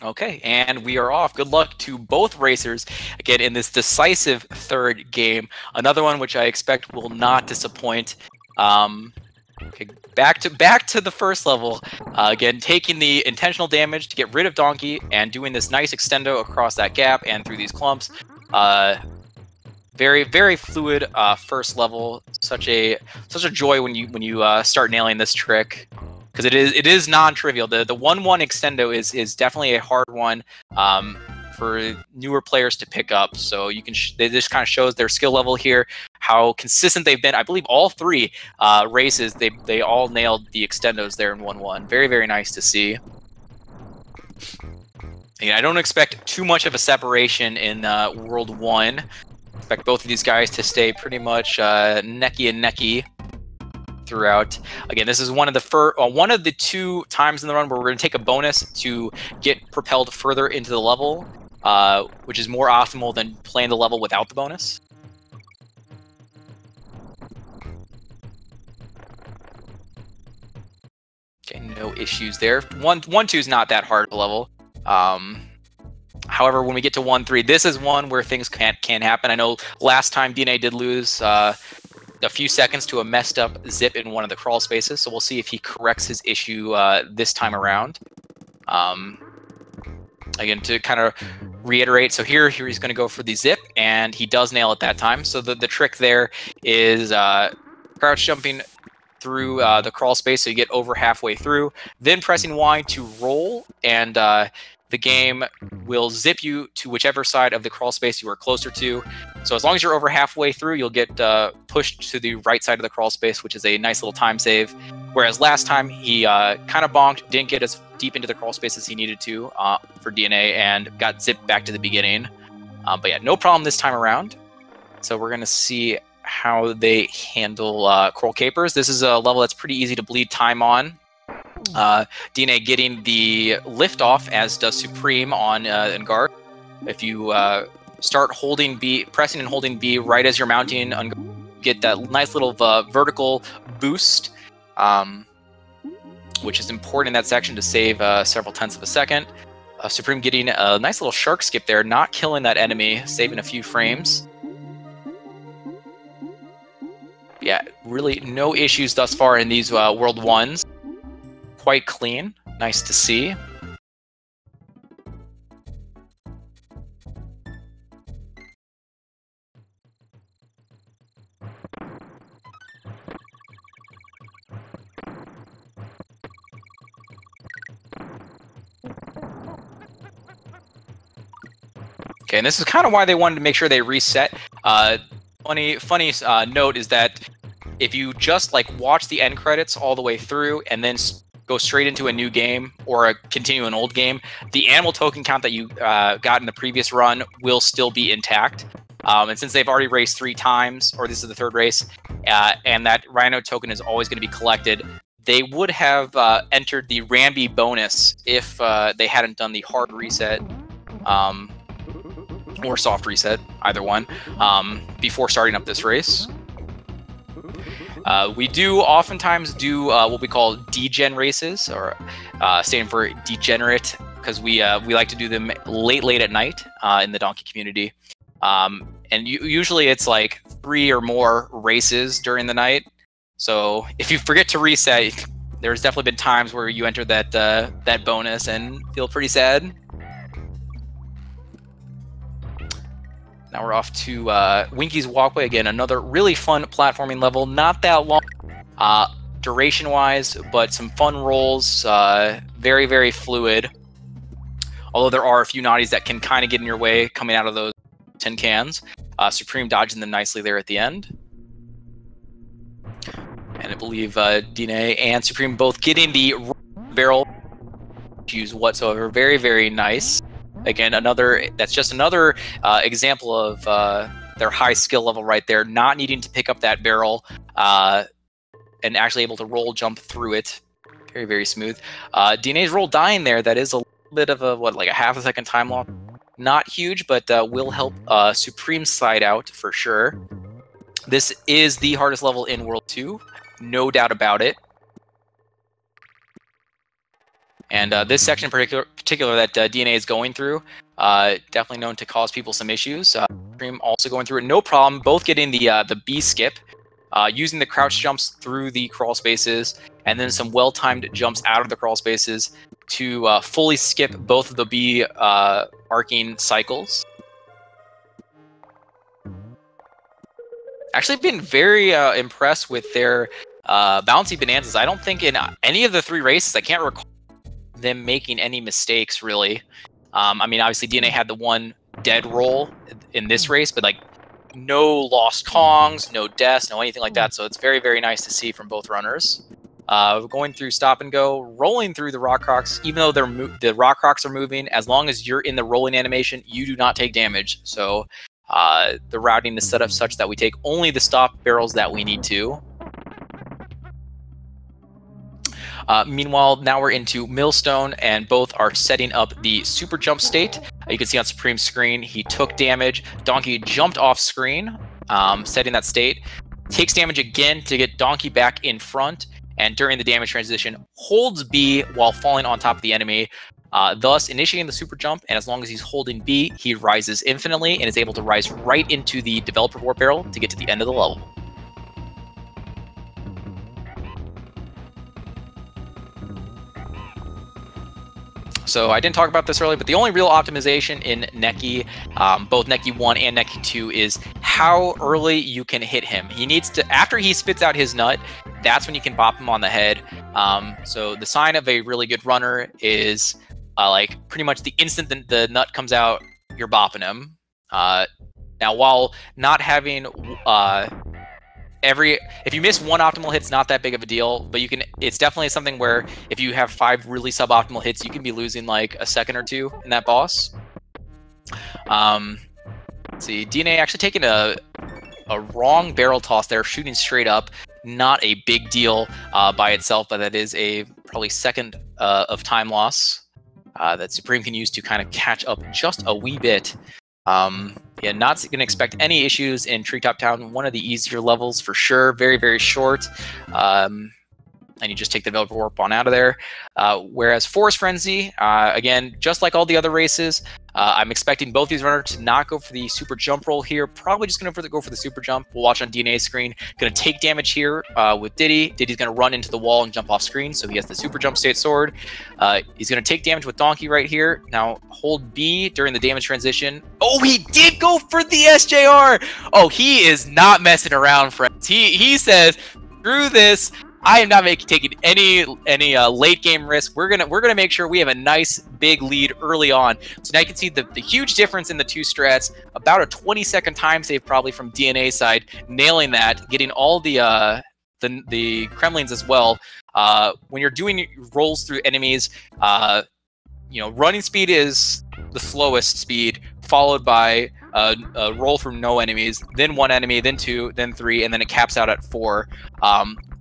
Okay, and we are off. Good luck to both racers again in this decisive third game. Another one which I expect will not disappoint. Okay, back to the first level. Again, taking the intentional damage to get rid of Donkey and doing this nice extendo across that gap and through these clumps. Very, very fluid first level. Such a joy when you start nailing this trick. Because it is non-trivial. The 1-1 extendo is definitely a hard one for newer players to pick up. So you can this kind of shows their skill level here, how consistent they've been. I believe all three races they all nailed the extendos there in 1-1. Very, very nice to see. Yeah, I don't expect too much of a separation in World 1. Expect both of these guys to stay pretty much necky and necky throughout. Again, this is one of the two times in the run where we're going to take a bonus to get propelled further into the level, which is more optimal than playing the level without the bonus. Okay, no issues there. 1-2 is not that hard a level. However, when we get to 1-3, this is one where things can happen. I know last time DNA did lose a few seconds to a messed up zip in one of the crawl spaces, so we'll see if he corrects his issue this time around. Again, to kind of reiterate, so here he's going to go for the zip, and he does nail it that time. So the trick there is crouch jumping through the crawl space, so you get over halfway through, then pressing Y to roll, and the game will zip you to whichever side of the crawl space you are closer to. So as long as you're over halfway through, you'll get pushed to the right side of the crawl space, which is a nice little time save. Whereas last time, he kind of bonked, didn't get as deep into the crawl space as he needed to for DNA, and got zipped back to the beginning. But yeah, no problem this time around. So we're going to see how they handle Coral Capers. This is a level that's pretty easy to bleed time on. DNA getting the lift off, as does Supreme on Unguard. If you start holding B, pressing and holding B right as you're mounting, get that nice little vertical boost, which is important in that section to save several tenths of a second. Supreme getting a nice little shark skip there, not killing that enemy, saving a few frames. Yeah, really no issues thus far in these World 1s. Quite clean. Nice to see. Okay, and this is kind of why they wanted to make sure they reset. Funny note is that if you just watch the end credits all the way through and then go straight into a new game or continue an old game, the animal token count that you got in the previous run will still be intact. And since they've already raced 3 times, or this is the 3rd race, and that Rhino token is always going to be collected, they would have entered the Ramby bonus if they hadn't done the hard reset or soft reset, either one, before starting up this race. We do oftentimes do what we call degen races, or standing for degenerate, because we like to do them late at night in the donkey community. And usually it's like 3 or more races during the night. So if you forget to reset, there's definitely been times where you enter that bonus and feel pretty sad. Now we're off to Winkies Walkway again, another really fun platforming level. Not that long duration-wise, but some fun rolls. Very, very fluid. Although there are a few naughties that can kind of get in your way coming out of those tin cans. Supreme dodging them nicely there at the end. And I believe Dna and Supreme both getting the barrel issues whatsoever. Very, very nice. Again, that's just another example of their high skill level right there, not needing to pick up that barrel and actually able to roll jump through it. Very, very smooth. DNA's roll dying there, that is a little bit of a, like a half a second time loss. Not huge, but will help Supreme side out for sure. This is the hardest level in World 2, no doubt about it. And this section in particular that DNA is going through, definitely known to cause people some issues. Supreme also going through it, no problem. Both getting the B skip, using the crouch jumps through the crawl spaces, and then some well-timed jumps out of the crawl spaces to fully skip both of the B arcing cycles. Actually been very impressed with their Bouncy Bonanzas. I don't think in any of the 3 races, I can't recall them making any mistakes, really. I mean, obviously, DNA had the one dead roll in this race, but like no lost Kongs, no deaths, no anything like that. So it's very, very nice to see from both runners. Going through stop and go, rolling through the rock rocks, even though the rock rocks are moving, as long as you're in the rolling animation, you do not take damage. So the routing is set up such that we take only the stop barrels that we need to. Meanwhile, now we're into Millstone, and both are setting up the super jump state. You can see on Supreme's screen, he took damage. Donkey jumped off screen, setting that state. Takes damage again to get Donkey back in front, and during the damage transition, holds B while falling on top of the enemy, thus initiating the super jump, and as long as he's holding B, he rises infinitely and is able to rise right into the developer warp barrel to get to the end of the level. So I didn't talk about this earlier, but the only real optimization in Neki, both Neki 1 and Neki 2, is how early you can hit him. He needs to, after he spits out his nut, that's when you can bop him on the head. So the sign of a really good runner is like pretty much the instant that the nut comes out, you're bopping him. Now, while not having if you miss 1 optimal hit, it's not that big of a deal, but you can. It's definitely something where if you have 5 really suboptimal hits, you can be losing like a second or 2 in that boss. Let's see, DNA actually taking a wrong barrel toss there, shooting straight up. Not a big deal by itself, but that is a probably second of time loss that Supreme can use to kind of catch up just a wee bit. Yeah, not going to expect any issues in Treetop Town. One of the easier levels for sure. Very, very short. And you just take the developer warp on out of there. Whereas Forest Frenzy, again, just like all the other races, I'm expecting both these runners to not go for the super jump roll here. Probably just going to go for the super jump. We'll watch on DNA's screen. Going to take damage here with Diddy. Diddy's going to run into the wall and jump off screen, so he has the super jump state sword. He's going to take damage with Donkey right here. Now hold B during the damage transition. Oh, he did go for the SJR. Oh, he is not messing around, friends. He says, screw this. I am not taking any late game risk. We're gonna make sure we have a nice big lead early on. So now you can see the huge difference in the 2 strats. About a 20-second time save probably from DNA's side, nailing that, getting all the Kremlins as well. When you're doing rolls through enemies, you know, running speed is the slowest speed, followed by a roll through no enemies, then 1 enemy, then 2, then 3, and then it caps out at 4.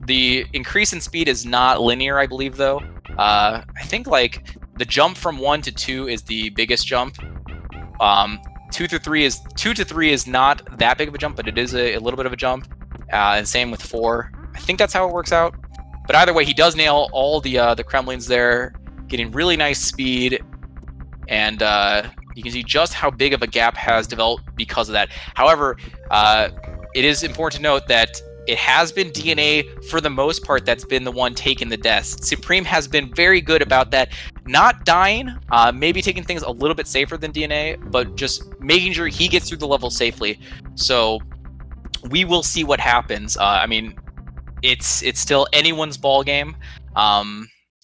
The increase in speed is not linear, I believe, though. I think like the jump from 1 to 2 is the biggest jump. 2 to 3 is not that big of a jump, but it is a little bit of a jump. and same with 4. I think that's how it works out. But either way, he does nail all the Kremlings there, getting really nice speed, and you can see just how big of a gap has developed because of that. However, it is important to note that it has been DNA, for the most part, that's been the one taking the deaths. Supreme has been very good about that, not dying, maybe taking things a little bit safer than DNA, but just making sure he gets through the level safely. So we will see what happens. I mean, it's still anyone's ball game,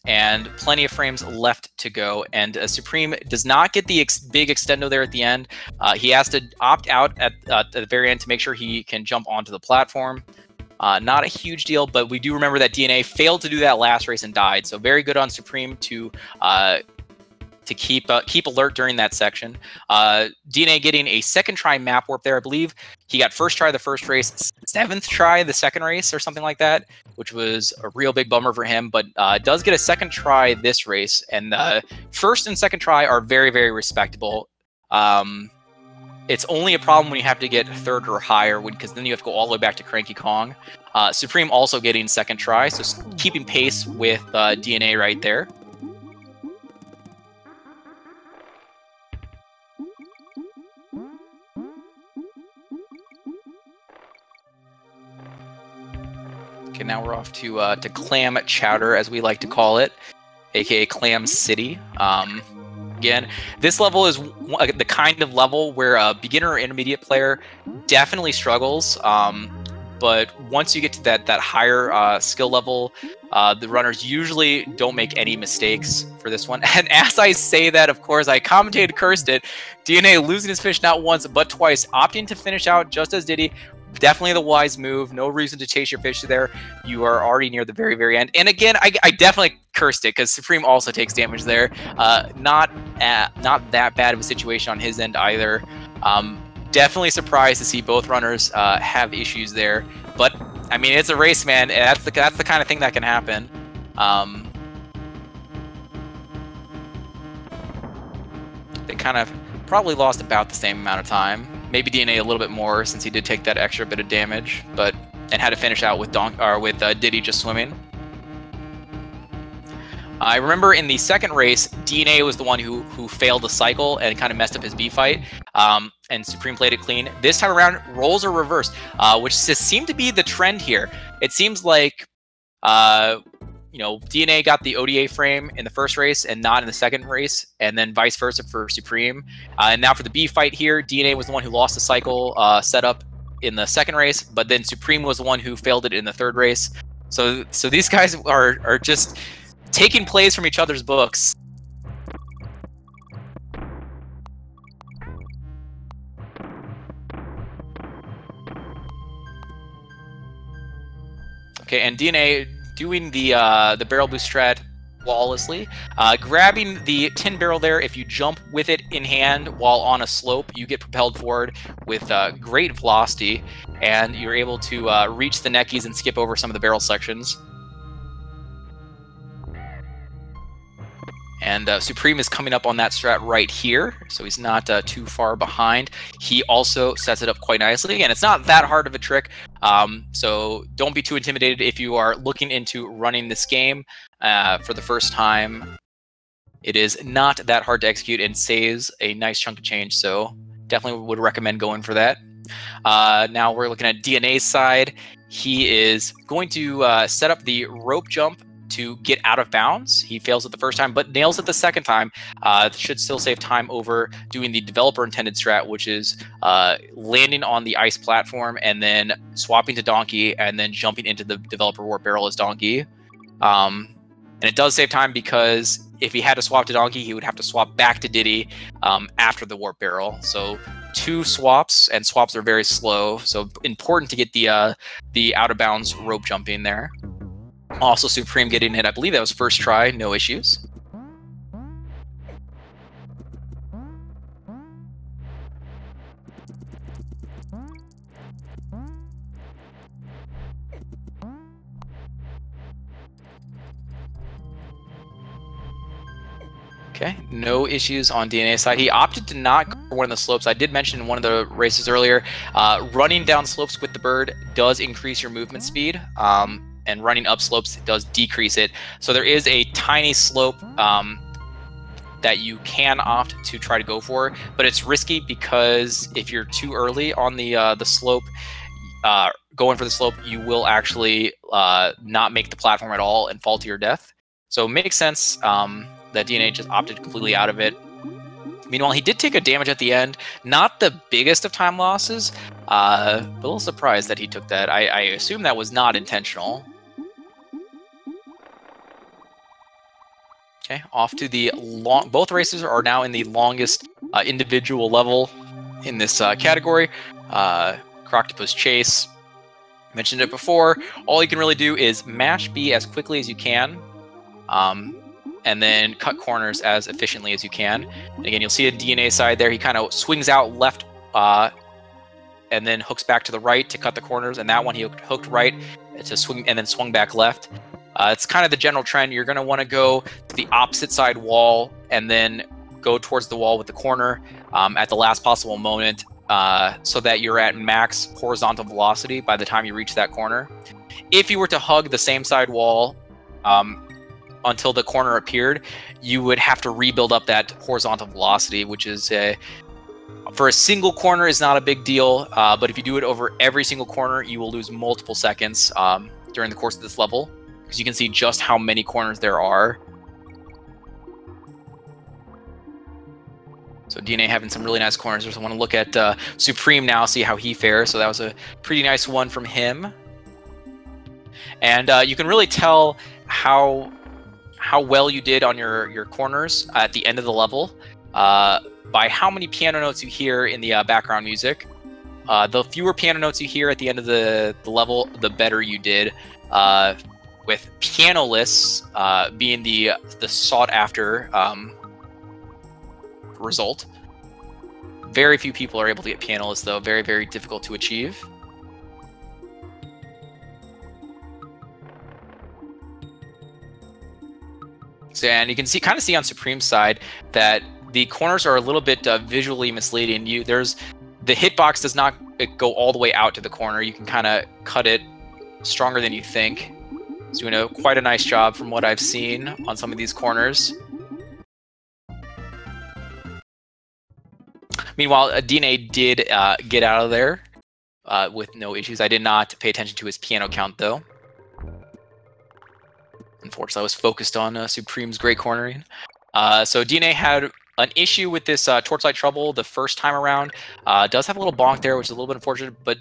and plenty of frames left to go. And Supreme does not get the big extendo there at the end. He has to opt out at the very end to make sure he can jump onto the platform. Not a huge deal, but we do remember that DNA failed to do that last race and died. So very good on Supreme to keep alert during that section. DNA getting a second try map warp there. I believe he got first try the first race, 7th try the second race or something like that, which was a real big bummer for him, but does get a second try this race. And first and second try are very, very respectable. It's only a problem when you have to get third or higher, because then you have to go all the way back to Cranky Kong. Supreme also getting second try, so keeping pace with DNA right there. Okay, now we're off to Clam Chowder, as we like to call it, aka Clam City. Again, this level is the kind of level where a beginner or intermediate player definitely struggles. But once you get to that higher skill level, the runners usually don't make any mistakes for this one. And as I say that, of course, I commentated, cursed it. DNA losing his fish not once but twice, opting to finish out just as Diddy. Definitely the wise move. No reason to chase your fish there. You are already near the very, very end. And again, I definitely cursed it because Supreme also takes damage there. Not that bad of a situation on his end either. Definitely surprised to see both runners have issues there. But I mean, it's a race, man. That's the kind of thing that can happen. They kind of probably lost about the same amount of time. Maybe DNA a little bit more since he did take that extra bit of damage, and had to finish out with Diddy just swimming. I remember in the second race, DNA was the one who failed the cycle and kind of messed up his B fight, and Supreme played it clean. This time around, roles are reversed, which seemed to be the trend here. It seems like DNA got the ODA frame in the first race and not in the second race, and then vice versa for Supreme. And now for the B fight here, DNA was the one who lost the cycle setup in the second race, but then Supreme was the one who failed it in the third race. So these guys are just taking plays from each other's books. Okay, and DNA doing the barrel boost strat flawlessly. Grabbing the tin barrel there, if you jump with it in hand while on a slope, you get propelled forward with great velocity, and you're able to reach the neckies and skip over some of the barrel sections. And Supreme is coming up on that strat right here, so he's not too far behind. He also sets it up quite nicely. Again, it's not that hard of a trick, so don't be too intimidated if you are looking into running this game for the first time. It is not that hard to execute and saves a nice chunk of change, so definitely would recommend going for that. Now we're looking at DNA's side. He is going to set up the rope jump to get out of bounds. He fails it the first time, but nails it the second time. Should still save time over doing the developer intended strat, which is landing on the ice platform and then swapping to Donkey and then jumping into the developer warp barrel as Donkey. And it does save time because if he had to swap to Donkey, he would have to swap back to Diddy after the warp barrel. So 2 swaps, and swaps are very slow. So important to get the out of bounds rope jumping there. Also, Supreme getting hit, I believe that was first try, no issues. Okay, no issues on DNA's side. He opted to not go for one of the slopes. I did mention in one of the races earlier, running down slopes with the bird does increase your movement speed, and running up slopes does decrease it. So there is a tiny slope that you can opt to try to go for, but it's risky because if you're too early on the slope, going for the slope, you will actually not make the platform at all and fall to your death. So it makes sense that DNA just opted completely out of it. Meanwhile, he did take a damage at the end. Not the biggest of time losses, but a little surprised that he took that. I assume that was not intentional. Okay, off to the long... Both racers are now in the longest individual level in this category. Croctopus Chase. Mentioned it before. All you can really do is mash B as quickly as you can. And then cut corners as efficiently as you can. And again, you'll see a DNA side there. He kind of swings out left and then hooks back to the right to cut the corners. And that one he hooked right to swing and then swung back left. It's kind of the general trend. You're going to want to go to the opposite side wall and then go towards the wall with the corner at the last possible moment so that you're at max horizontal velocity by the time you reach that corner. If you were to hug the same side wall until the corner appeared, you would have to rebuild up that horizontal velocity, which is for a single corner is not a big deal, but if you do it over every single corner, you will lose multiple seconds during the course of this level, because you can see just how many corners there are. So DNA having some really nice corners. I want to look at Supreme now, see how he fares. So that was a pretty nice one from him. And you can really tell how well you did on your corners at the end of the level by how many piano notes you hear in the background music. The fewer piano notes you hear at the end of the level, the better you did. With pianoless being the sought after result. Very few people are able to get pianoless though. Very, very difficult to achieve. So, and you can kind of see on Supreme's side that the corners are a little bit visually misleading. There's the hitbox does not go all the way out to the corner. You can kind of cut it stronger than you think. He's doing quite a nice job from what I've seen on some of these corners. Meanwhile, DNA did get out of there with no issues. I did not pay attention to his piano count though. Unfortunately, I was focused on Supreme's great cornering. So DNA had an issue with this Torchlight Trouble the first time around. Does have a little bonk there, which is a little bit unfortunate, but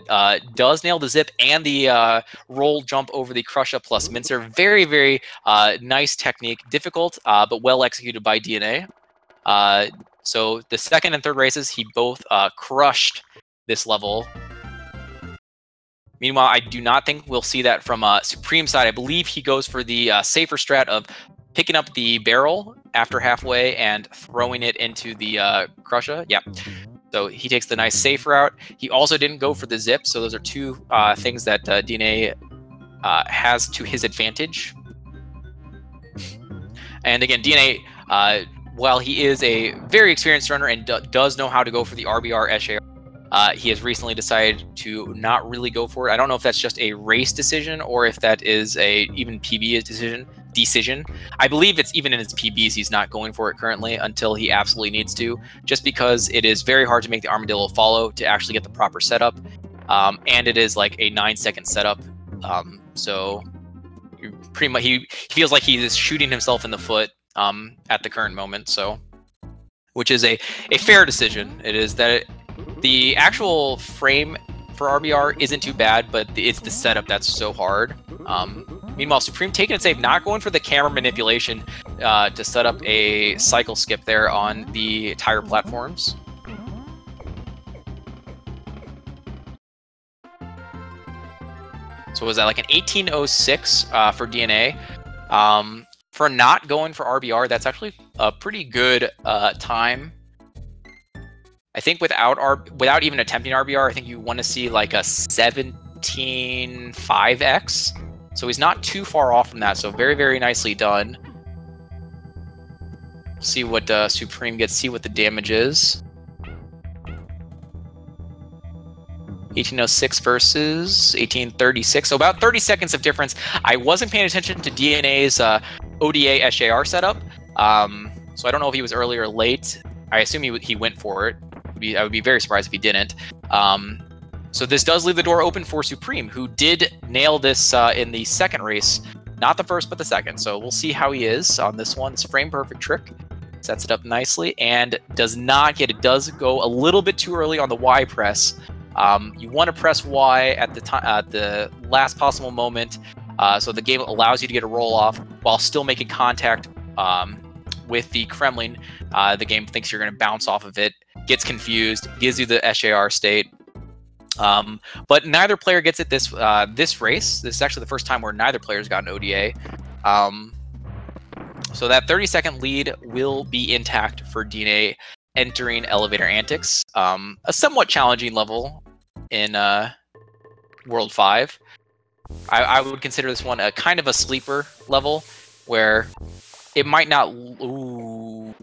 does nail the zip and the roll jump over the Crush Up plus Mincer. Very, very nice technique. Difficult, but well executed by DNA. So the second and third races, he both crushed this level. Meanwhile, I do not think we'll see that from Supreme's side. I believe he goes for the safer strat of picking up the barrel after halfway and throwing it into the Crusher. Yeah. So he takes the nice safe route. He also didn't go for the zip. So those are two things that DNA has to his advantage. And again, DNA, while he is a very experienced runner and does know how to go for the RBR SAR, he has recently decided to not really go for it. I don't know if that's just a race decision or if that is even PB decision. I believe it's even in his PBs he's not going for it currently until he absolutely needs to, just because it is very hard to make the armadillo follow to actually get the proper setup. And it is like a 9-second setup. So pretty much he feels like he is shooting himself in the foot at the current moment. So, which is a fair decision. It is that the actual frame for RBR isn't too bad, but it's the setup that's so hard. Meanwhile, Supreme taking it safe, not going for the camera manipulation to set up a cycle skip there on the tire platforms. So was that like an 1806 for DNA? For not going for RBR, that's actually a pretty good time. I think without even attempting RBR, I think you want to see like a 17.5x. So he's not too far off from that. So very, very nicely done. See what Supreme gets, see what the damage is. 1806 versus 1836, so about 30 seconds of difference. I wasn't paying attention to DNA's ODA SJR setup, so I don't know if he was early or late. I assume he went for it. I would be very surprised if he didn't. So this does leave the door open for Supreme, who did nail this in the second race. Not the first, but the second. So we'll see how he is on this one. It's frame perfect trick. Sets it up nicely and does not get it. Does go a little bit too early on the Y press. You want to press Y at the time, at the last possible moment, so the game allows you to get a roll off while still making contact with the Kremlin. The game thinks you're going to bounce off of it, gets confused, gives you the SJR state. But neither player gets it this race. This is actually the first time where neither player's got an ODA. So that 30-second lead will be intact for DNA entering Elevator Antics. A somewhat challenging level in World 5. I would consider this one a kind of a sleeper level where it might not... Ooh,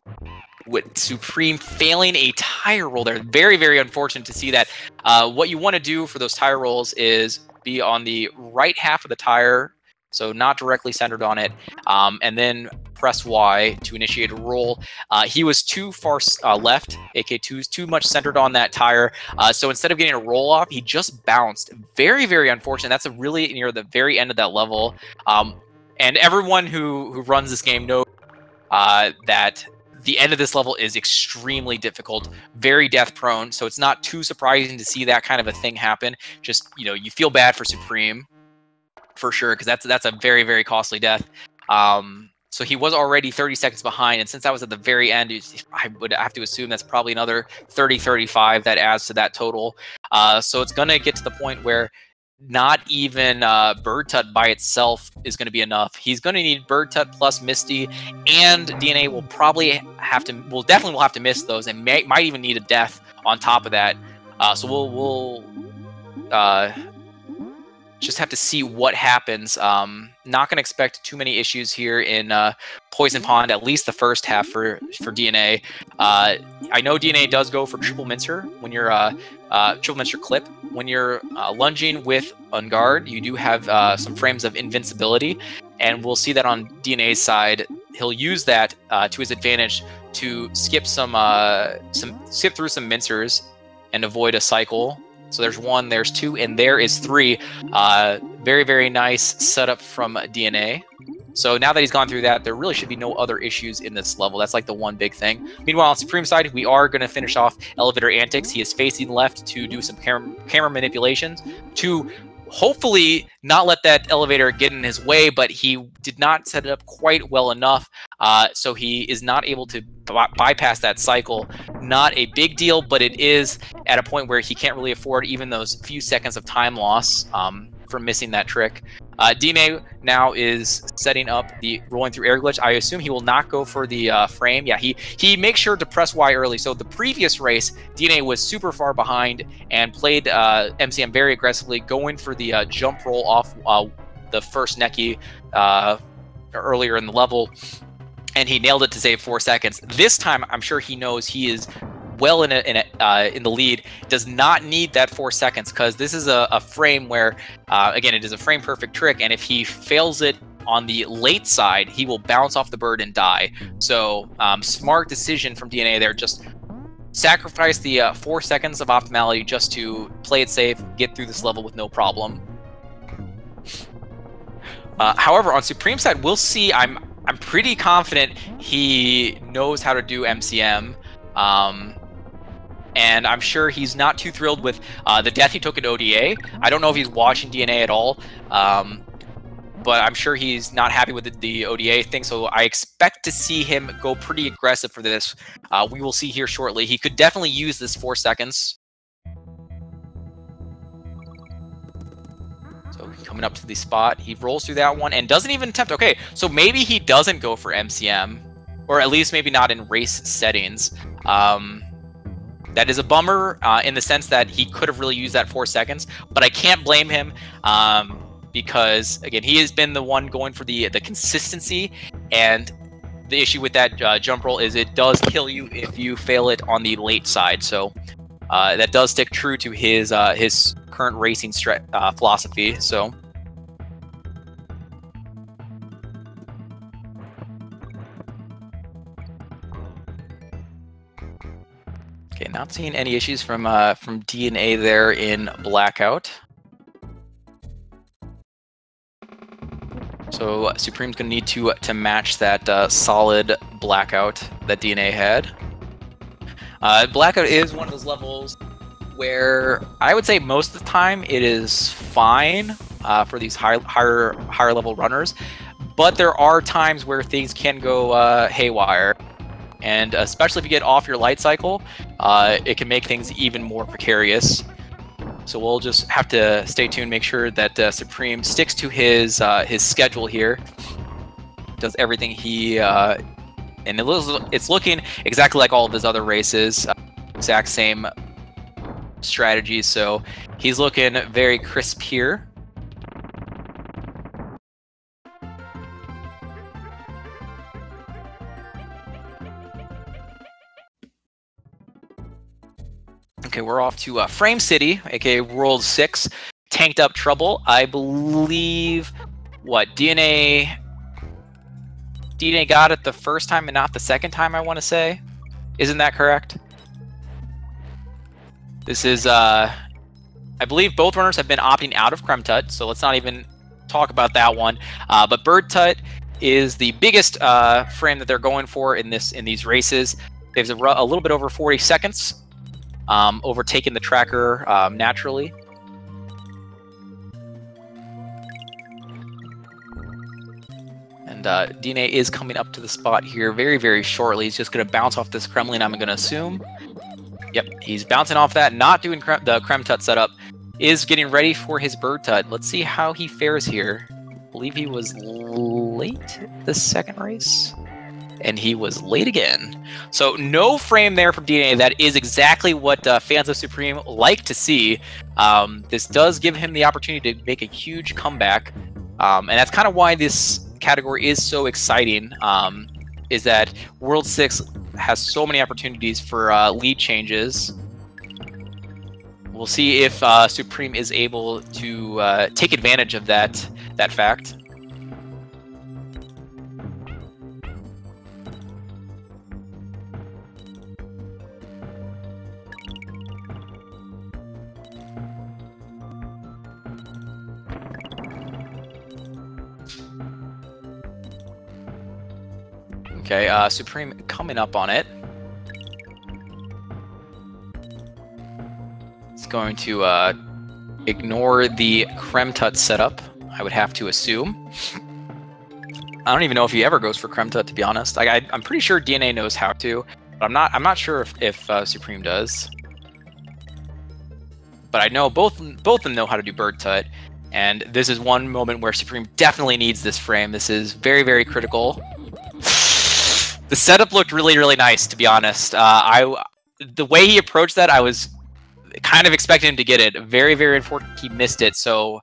with Supreme failing a tire roll there. Very, very unfortunate to see that. What you want to do for those tire rolls is be on the right half of the tire, so not directly centered on it, and then press Y to initiate a roll. He was too far left, AK2's too much centered on that tire, so instead of getting a roll off, he just bounced. Very, very unfortunate. That's a really near the very end of that level. And everyone who runs this game knows that the end of this level is extremely difficult, very death prone, so it's not too surprising to see that kind of a thing happen. Just, you know, you feel bad for Supreme for sure, because that's a very, very costly death. So he was already 30 seconds behind, and since that was at the very end, I would have to assume that's probably another 30-35 that adds to that total. So it's going to get to the point where not even Bird Tut by itself is going to be enough. He's going to need Bird Tut plus Misty, and DNA will probably have to, definitely have to miss those, and might even need a death on top of that. So we'll just have to see what happens. Not going to expect too many issues here in Poison Pond, at least the first half for DNA. I know DNA does go for triple mincer when you're triple mincer clip. When you're lunging with Unguard, you do have some frames of invincibility, and we'll see that on DNA's side. He'll use that to his advantage to skip through some mincers and avoid a cycle. So there's 1, there's 2, and there is 3. Very, very nice setup from DNA. So now that he's gone through that, there really should be no other issues in this level. That's like the one big thing. Meanwhile, on Supreme side, we are going to finish off Elevator Antics. He is facing left to do some camera manipulations to hopefully not let that elevator get in his way, but he did not set it up quite well enough, so he is not able to bypass that cycle. Not a big deal, but it is at a point where he can't really afford even those few seconds of time loss from missing that trick. DNA now is setting up the rolling through air glitch. I assume he will not go for the frame. Yeah, he makes sure to press Y early. So the previous race, DNA was super far behind and played MCM very aggressively, going for the jump roll off the first Neki earlier in the level, and he nailed it to save 4 seconds. This time, I'm sure he knows he is well in the lead, does not need that 4 seconds, because this is a frame where, again, it is a frame perfect trick, and if he fails it on the late side, he will bounce off the bird and die. So smart decision from DNA there, just sacrifice the 4 seconds of optimality just to play it safe, get through this level with no problem. However, on Supreme side, we'll see. I'm pretty confident he knows how to do MCM. And I'm sure he's not too thrilled with the death he took at ODA. I don't know if he's watching DNA at all, but I'm sure he's not happy with the ODA thing, so I expect to see him go pretty aggressive for this. We will see here shortly. He could definitely use this 4 seconds. So coming up to the spot, he rolls through that one and doesn't even attempt. Okay, so maybe he doesn't go for MCM, or at least maybe not in race settings. That is a bummer in the sense that he could have really used that 4 seconds, but I can't blame him because, again, he has been the one going for the consistency, and the issue with that jump roll is it does kill you if you fail it on the late side. So that does stick true to his current racing philosophy. So. Okay, not seeing any issues from DNA there in Blackout. So Supreme's gonna need to match that solid Blackout that DNA had. Blackout is one of those levels where I would say most of the time it is fine for these higher level runners, but there are times where things can go haywire. And especially if you get off your light cycle, it can make things even more precarious. So we'll just have to stay tuned, make sure that Supreme sticks to his schedule here, does everything he and it's looking exactly like all of his other races, exact same strategies. So he's looking very crisp here. Okay, we're off to Frame City, aka World 6, Tanked Up Trouble. I believe, what, DNA got it the first time and not the second time, I want to say. Isn't that correct? This is, I believe both runners have been opting out of Creme Tut, so let's not even talk about that one. But Bird Tut is the biggest frame that they're going for in these races. There's a little bit over 40 seconds. Overtaking the tracker naturally. And DNA is coming up to the spot here very, very shortly. He's just going to bounce off this Kremlin, I'm going to assume. Yep, he's bouncing off that, not doing the Creme Tut setup. Is getting ready for his Bird Tut. Let's see how he fares here. I believe he was late the second race. And he was late again. So no frame there from DNA. That is exactly what fans of Supreme like to see. This does give him the opportunity to make a huge comeback. And that's kind of why this category is so exciting, is that World 6 has so many opportunities for lead changes. We'll see if Supreme is able to take advantage of that fact. Okay, Supreme coming up on it. It's going to ignore the Creme Tut setup, I would have to assume. I don't even know if he ever goes for Creme Tut, to be honest. I'm pretty sure DNA knows how to, but I'm not sure if Supreme does. But I know both of them know how to do Bird Tut, and this is one moment where Supreme definitely needs this frame. This is very, very critical. The setup looked really, really nice, to be honest. The way he approached that, I was kind of expecting him to get it. Very, very unfortunate he missed it. So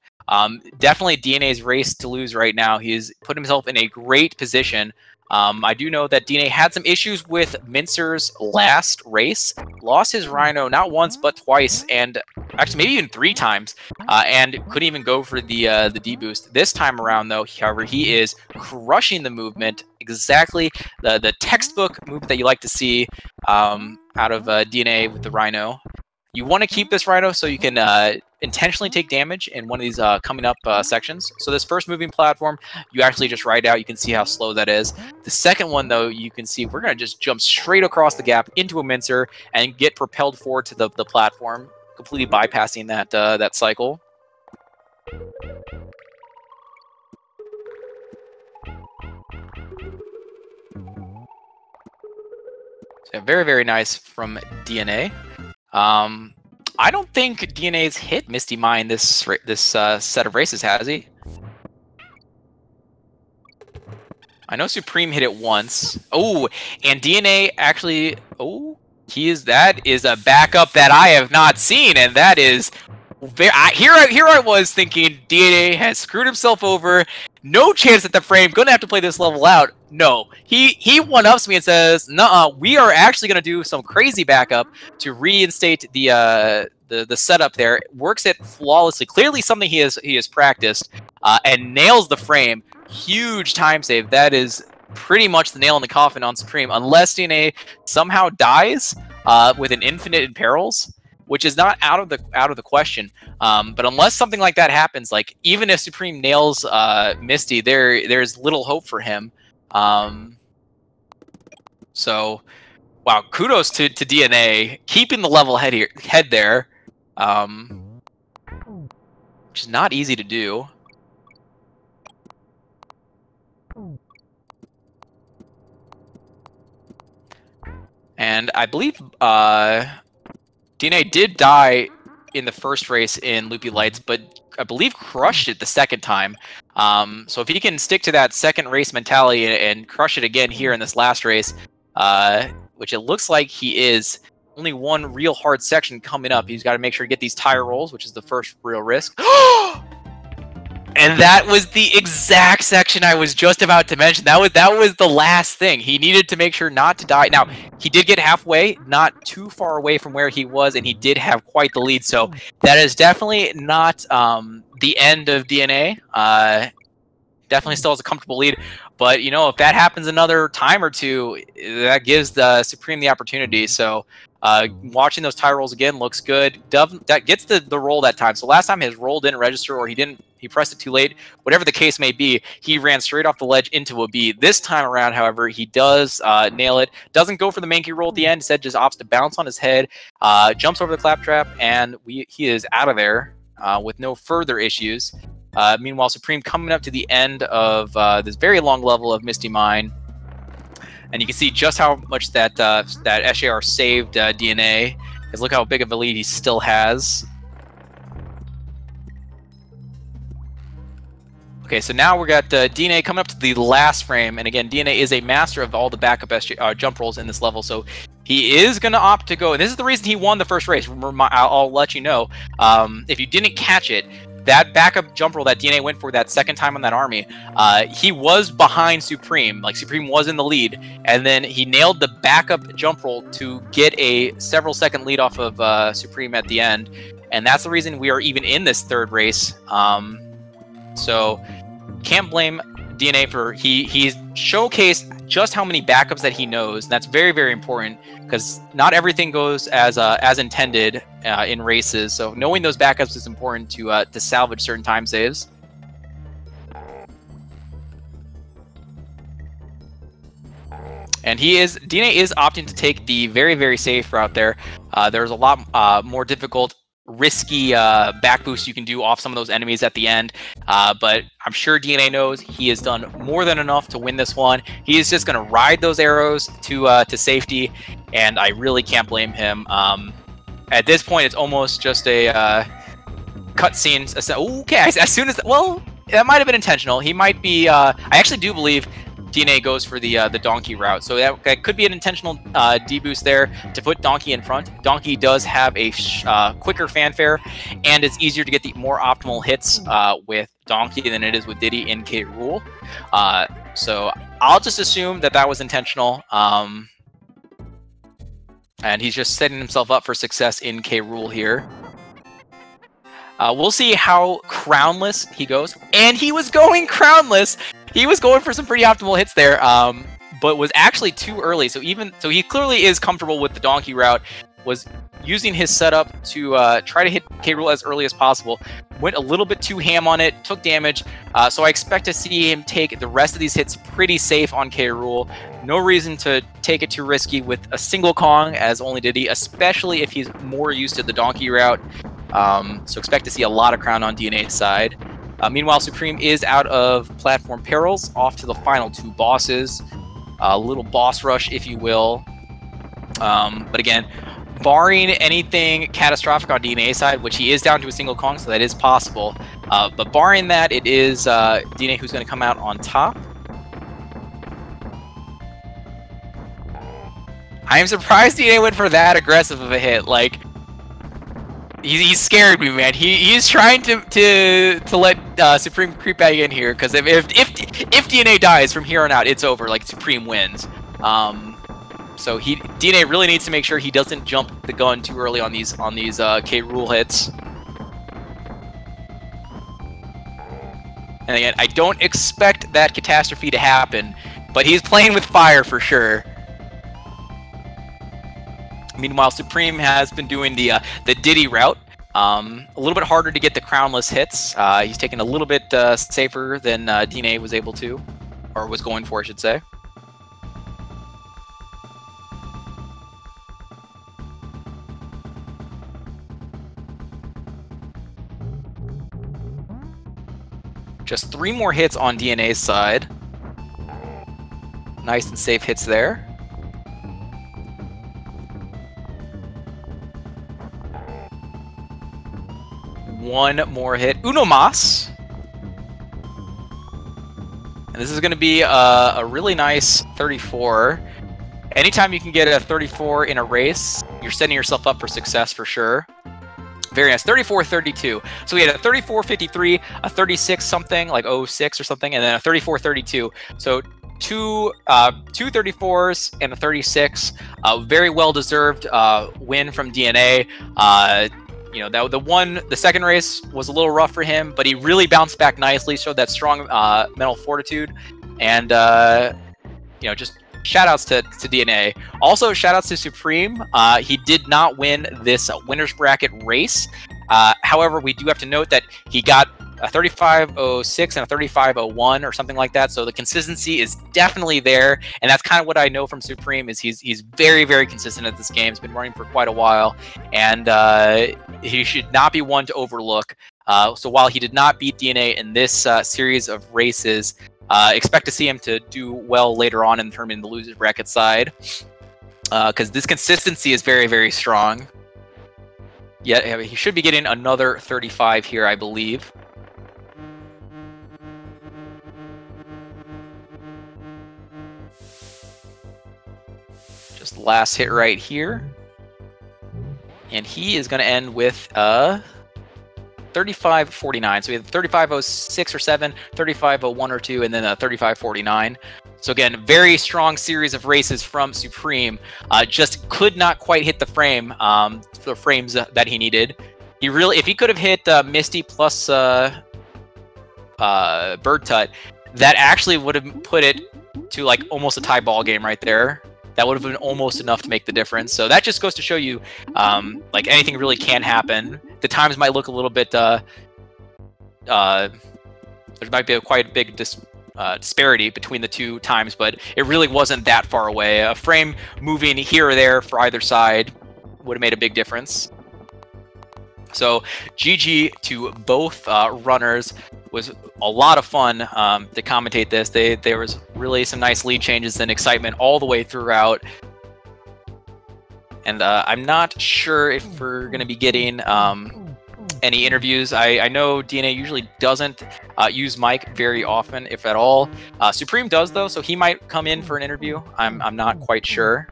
definitely DNA's race to lose right now. He's put himself in a great position. I do know that DNA had some issues with Mincer's last race. Lost his Rhino not once, but twice, and actually maybe even 3 times, and couldn't even go for the D-boost. This time around, though, however, he is crushing the movement. Exactly the textbook movement that you like to see out of DNA with the Rhino. You want to keep this Rhino so you can intentionally take damage in one of these coming up sections. So this first moving platform, you actually just ride out. You can see how slow that is. The second one, though, you can see we're going to just jump straight across the gap into a Mincer and get propelled forward to the platform, completely bypassing that cycle. So very, very nice from DNA. I don't think DNA's hit Misty Mine this set of races, has he? I know Supreme hit it once. Oh, and DNA actually. Oh, that is a backup that I have not seen, and that is Here I was thinking DNA has screwed himself over. No chance at the frame. Gonna have to play this level out. No, he one-ups me and says, "Nuh-uh, we are actually gonna do some crazy backup to reinstate the setup there." Works it flawlessly. Clearly something he has practiced, and nails the frame. Huge time save. That is pretty much the nail in the coffin on Supreme, unless DNA somehow dies with an infinite in perils, which is not out of the question. But unless something like that happens, like even if Supreme nails Misty, there's little hope for him. So, wow, kudos to DNA keeping the level head there, which is not easy to do. And I believe DNA did die in the first race in Loopy Lights, but I believe crushed it the second time. So if he can stick to that second race mentality and crush it again here in this last race, which it looks like he is, only one real hard section coming up. He's got to make sure to get these tire rolls, which is the first real risk. And that was the exact section I was just about to mention. That was the last thing. He needed to make sure not to die. Now, he did get halfway, not too far away from where he was, and he did have quite the lead. So that is definitely not the end of DNA. Definitely still has a comfortable lead. But, you know, if that happens another time or two, that gives the Supreme the opportunity. So watching those tire rolls again looks good. That gets the roll that time. So last time his roll didn't register, or he pressed it too late. Whatever the case may be, he ran straight off the ledge into a B. This time around, however, he does nail it. Doesn't go for the manky roll at the end. Instead, just opts to bounce on his head, jumps over the claptrap, and he is out of there with no further issues. Meanwhile, Supreme coming up to the end of this very long level of Misty Mine. And you can see just how much that SJR saved DNA. Because look how big of a lead he still has. Okay, so now we got DNA coming up to the last frame. And again, DNA is a master of all the backup jump rolls in this level. So he is going to opt to go. And this is the reason he won the first race. I'll let you know. If you didn't catch it, that backup jump roll that DNA went for that second time on that army, he was behind Supreme. Like, Supreme was in the lead, and then he nailed the backup jump roll to get a several second lead off of Supreme at the end, and that's the reason we are even in this third race. So can't blame DNA for he's showcased just how many backups that he knows, and that's very, very important, because not everything goes as intended in races. So knowing those backups is important to salvage certain time saves. And DNA is opting to take the very, very safe route there. There's a lot more difficult, risky back boost you can do off some of those enemies at the end, but I'm sure DNA knows he has done more than enough to win this one. He is just going to ride those arrows to safety, and I really can't blame him. At this point, it's almost just a cutscene. Okay, as soon as, well, that might have been intentional. He might be. I actually do believe DNA goes for the Donkey route, so that could be an intentional deboost there to put Donkey in front. Donkey does have a quicker fanfare, and it's easier to get the more optimal hits with Donkey than it is with Diddy in K. Rool. So I'll just assume that was intentional, and he's just setting himself up for success in K. Rool here. We'll see how crownless he goes, and he was going crownless. He was going for some pretty optimal hits there, but was actually too early. So he clearly is comfortable with the Donkey route. Was using his setup to try to hit K. Rool as early as possible. Went a little bit too ham on it, took damage. So I expect to see him take the rest of these hits pretty safe on K. Rool. No reason to take it too risky with a single Kong, as only Diddy, especially if he's more used to the Donkey route. So expect to see a lot of crown on DNA's side. Meanwhile, Supreme is out of platform perils, off to the final two bosses. A little boss rush, if you will. But again, barring anything catastrophic on DNA's side, which he is down to a single Kong, so that is possible. But barring that, it is DNA who's going to come out on top. I am surprised DNA went for that aggressive of a hit. Like, He's scared me, man. He's trying to let Supreme creep back in here, because if DNA dies from here on out, it's over. Like, Supreme wins. So DNA really needs to make sure he doesn't jump the gun too early on these K rule hits. And again, I don't expect that catastrophe to happen, but he's playing with fire for sure. Meanwhile, Supreme has been doing the Diddy route. A little bit harder to get the crownless hits. He's taking a little bit safer than DNA was able to, or was going for, I should say. Just 3 more hits on DNA's side. Nice and safe hits there. One more hit. Uno mas. And this is going to be a really nice 34. Anytime you can get a 34 in a race, you're setting yourself up for success for sure. Very nice. 34-32. So we had a 34-53, a 36 something, like 06 or something, and then a 34-32. So two 34s and a 36. Very well deserved win from DNA. You know, the second race was a little rough for him, but he really bounced back nicely, showed that strong mental fortitude, and you know, just shout-outs to DNA. Also, shout-outs to Supreme. He did not win this winner's bracket race. However, we do have to note that he got a 35.06 and a 35.01 or something like that. So the consistency is definitely there, and that's kind of what I know from Supreme. Is he's very, very consistent at this game. He's been running for quite a while, and he should not be one to overlook. So while he did not beat DNA in this series of races, expect to see him to do well later on in the tournament in the losers bracket side, because this consistency is very, very strong. Yeah, he should be getting another 35 here, I believe. Just last hit right here. And he is going to end with 35.49. So we have 35.06 or 7, 35.01 or 2, and then a 35.49. So again, very strong series of races from Supreme. Just could not quite hit the frame, the frames that he needed. He really, if he could have hit Misty plus Bird Tut, that actually would have put it to like almost a tie ball game right there. That would have been almost enough to make the difference. So that just goes to show you, like, anything really can happen. The times might look a little bit, there might be quite a big disparity between the two times, but it really wasn't that far away. A frame moving here or there for either side would have made a big difference. So GG to both runners. Was a lot of fun to commentate this. There was really some nice lead changes and excitement all the way throughout. And I'm not sure if we're going to be getting any interviews. I know DNA usually doesn't use mic very often, if at all. Supreme does, though, so he might come in for an interview. I'm not quite sure.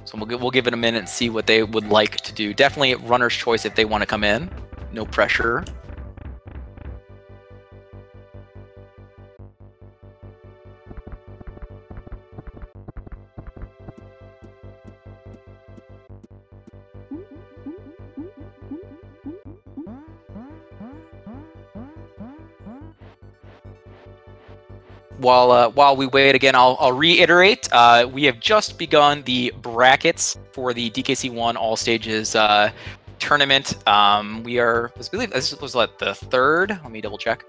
So we'll give it a minute and see what they would like to do. Definitely runner's choice if they want to come in. No pressure. While we wait again, I'll reiterate, we have just begun the brackets for the DKC 1 All Stages tournament. I believe this was like the third. Let me double check.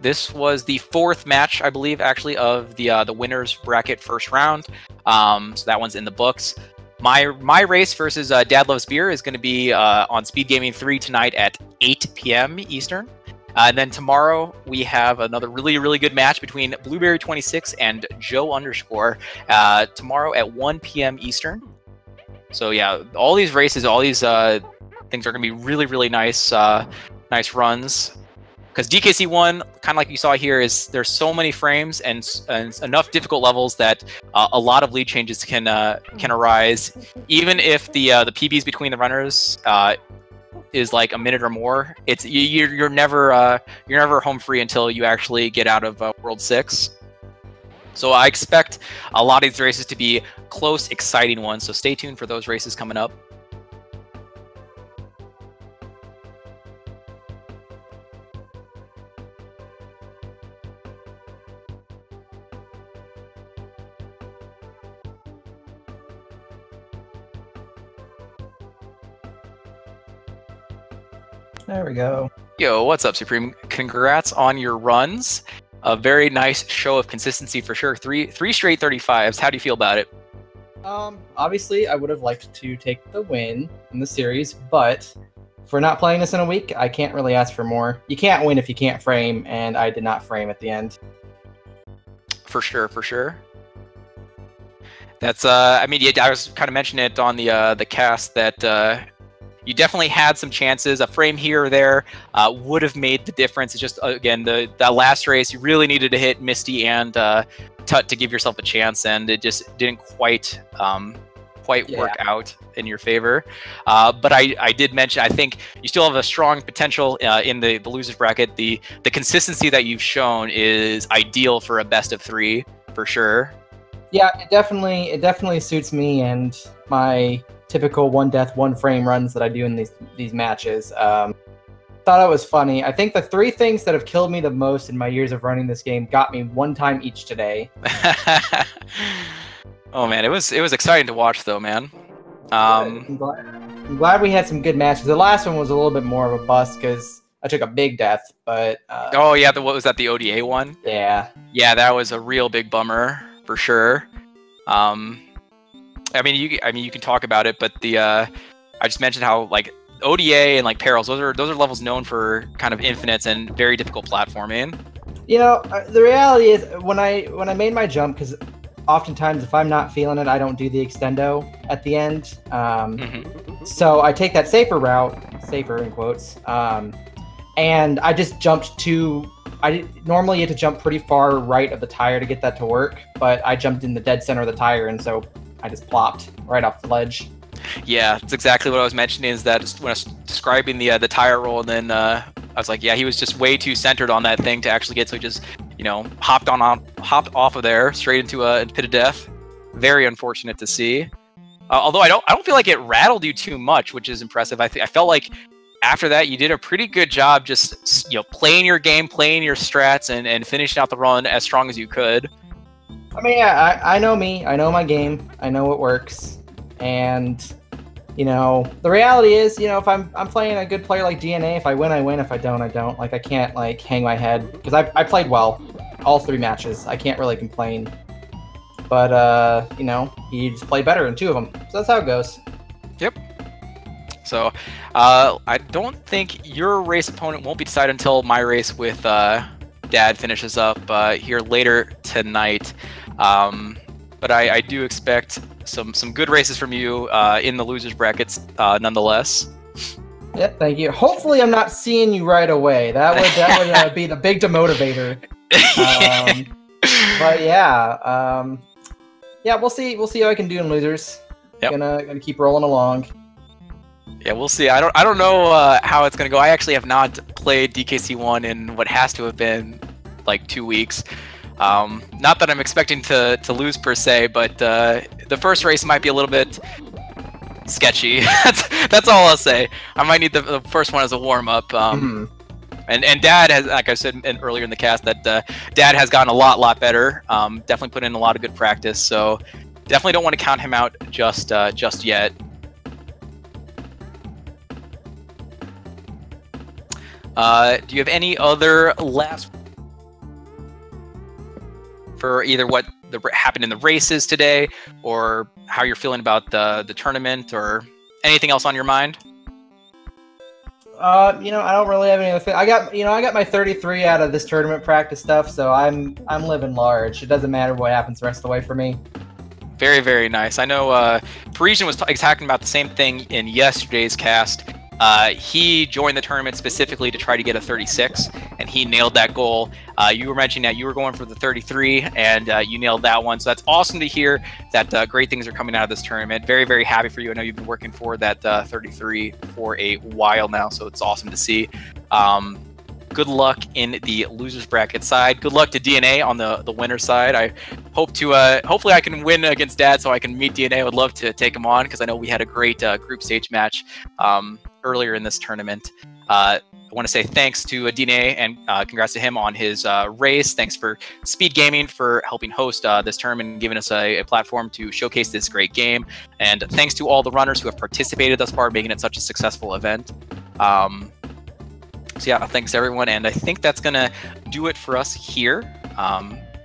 This was the 4th match, I believe, actually, of the winners bracket first round. So that one's in the books. My race versus Dad Loves Beer is going to be on Speed Gaming 3 tonight at 8 p.m. Eastern. And then tomorrow we have another really good match between Blueberry26 and Joe underscore tomorrow at 1 p.m. Eastern. So yeah, all these races, all these things are going to be really nice, nice runs. because DKC 1, kind of like you saw here, is there's so many frames and enough difficult levels that a lot of lead changes can arise, even if the PBs between the runners is like a minute or more. It's you're never home free until you actually get out of World 6. So I expect a lot of these races to be close, exciting ones. So stay tuned for those races coming up.
There we go.
Yo, what's up, Supreme? Congrats on your runs. A very nice show of consistency for sure. Three straight 35s. How do you feel about it?
Obviously, I would have liked to take the win in the series, but if we're not playing this in a week, I can't really ask for more. You can't win if you can't frame, and I did not frame at the end.
For sure, for sure. That's I mean, yeah, I was kind of mentioning it on the cast that you definitely had some chances. A frame here or there would have made the difference. It's just, again, that last race, you really needed to hit Misty and Tut to give yourself a chance, and it just didn't quite work out in your favor. But I did mention, I think you still have a strong potential in the losers bracket. The consistency that you've shown is ideal for a best of 3, for sure.
Yeah, it definitely suits me and my typical 1 death, 1 frame runs that I do in these matches. Thought it was funny. I think the 3 things that have killed me the most in my years of running this game got me 1 time each today.
Oh man, it was exciting to watch though, man.
I'm glad we had some good matches. The last one was a little bit more of a bust because I took a big death, but
oh yeah, what was that, the ODA one?
Yeah.
Yeah, that was a real big bummer for sure. I mean, you can talk about it, but I just mentioned how like ODA and like Perils, those are levels known for kind of infinites and very difficult platforming.
You know, the reality is when I made my jump, because oftentimes if I'm not feeling it, I don't do the extendo at the end. So I take that safer route, safer in quotes, and I just jumped normally you have to jump pretty far right of the tire to get that to work, but I jumped in the dead center of the tire, and so I just plopped right off the ledge. Yeah,
that's exactly what I was mentioning, is that when I was describing the tire roll, and then I was like, yeah, he was just way too centered on that thing to actually get, so he just, you know, hopped off of there straight into a pit of death. Very unfortunate to see. Although I don't feel like it rattled you too much, which is impressive. I felt like after that you did a pretty good job just, you know, playing your game, playing your strats, and finishing out the run as strong as you could.
I mean, yeah, I know me. I know my game. I know what works. And, you know, the reality is, you know, if I'm playing a good player like DNA, if I win, I win. If I don't, I don't. Like, I can't, like, hang my head. Because I played well all 3 matches. I can't really complain. But, you know, he just played better in 2 of them. So that's how it goes.
Yep. So, I don't think your race opponent won't be decided until my race with Dad finishes up here later tonight. But I do expect some good races from you in the losers brackets nonetheless.
Yep, thank you. Hopefully I'm not seeing you right away. That would be the big demotivator. But yeah, yeah, we'll see how I can do in losers. Yep. Gonna keep rolling along.
Yeah, we'll see. I don't know how it's gonna go. I actually have not played DKC 1 in what has to have been like 2 weeks. Not that I'm expecting to lose per se, but the first race might be a little bit sketchy. that's all I'll say. I might need the first one as a warm up. And Dad has, like I said earlier in the cast, that Dad has gotten a lot better. Definitely put in a lot of good practice. So definitely don't want to count him out just yet. Do you have any other last for either what happened in the races today, or how you're feeling about the tournament, or anything else on your mind?
You know, I don't really have any other. I got my 33 out of this tournament practice stuff, so I'm living large. It doesn't matter what happens the rest of the way for me.
Very, very nice. I know Parisian was talking about the same thing in yesterday's cast. He joined the tournament specifically to try to get a 36, and he nailed that goal. You were mentioning that you were going for the 33, and you nailed that one. So that's awesome to hear that great things are coming out of this tournament. Very, very happy for you. I know you've been working for that 33 for a while now, so it's awesome to see. Good luck in the losers bracket side. Good luck to DNA on the winner side. I hope to hopefully I can win against Dad so I can meet DNA. I would love to take him on because I know we had a great group stage match earlier in this tournament. I want to say thanks to DNA and congrats to him on his race. Thanks for Speed Gaming for helping host this tournament and giving us a platform to showcase this great game. And thanks to all the runners who have participated thus far, making it such a successful event. So yeah, thanks everyone, and I think that's gonna do it for us here.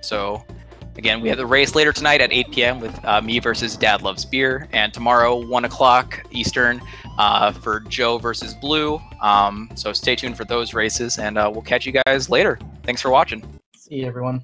So again, we have the race later tonight at 8 p.m. with me versus Dad Loves Beer, and tomorrow 1 o'clock Eastern for Joe versus Blue. So stay tuned for those races, and we'll catch you guys later. Thanks for watching.
See you, everyone.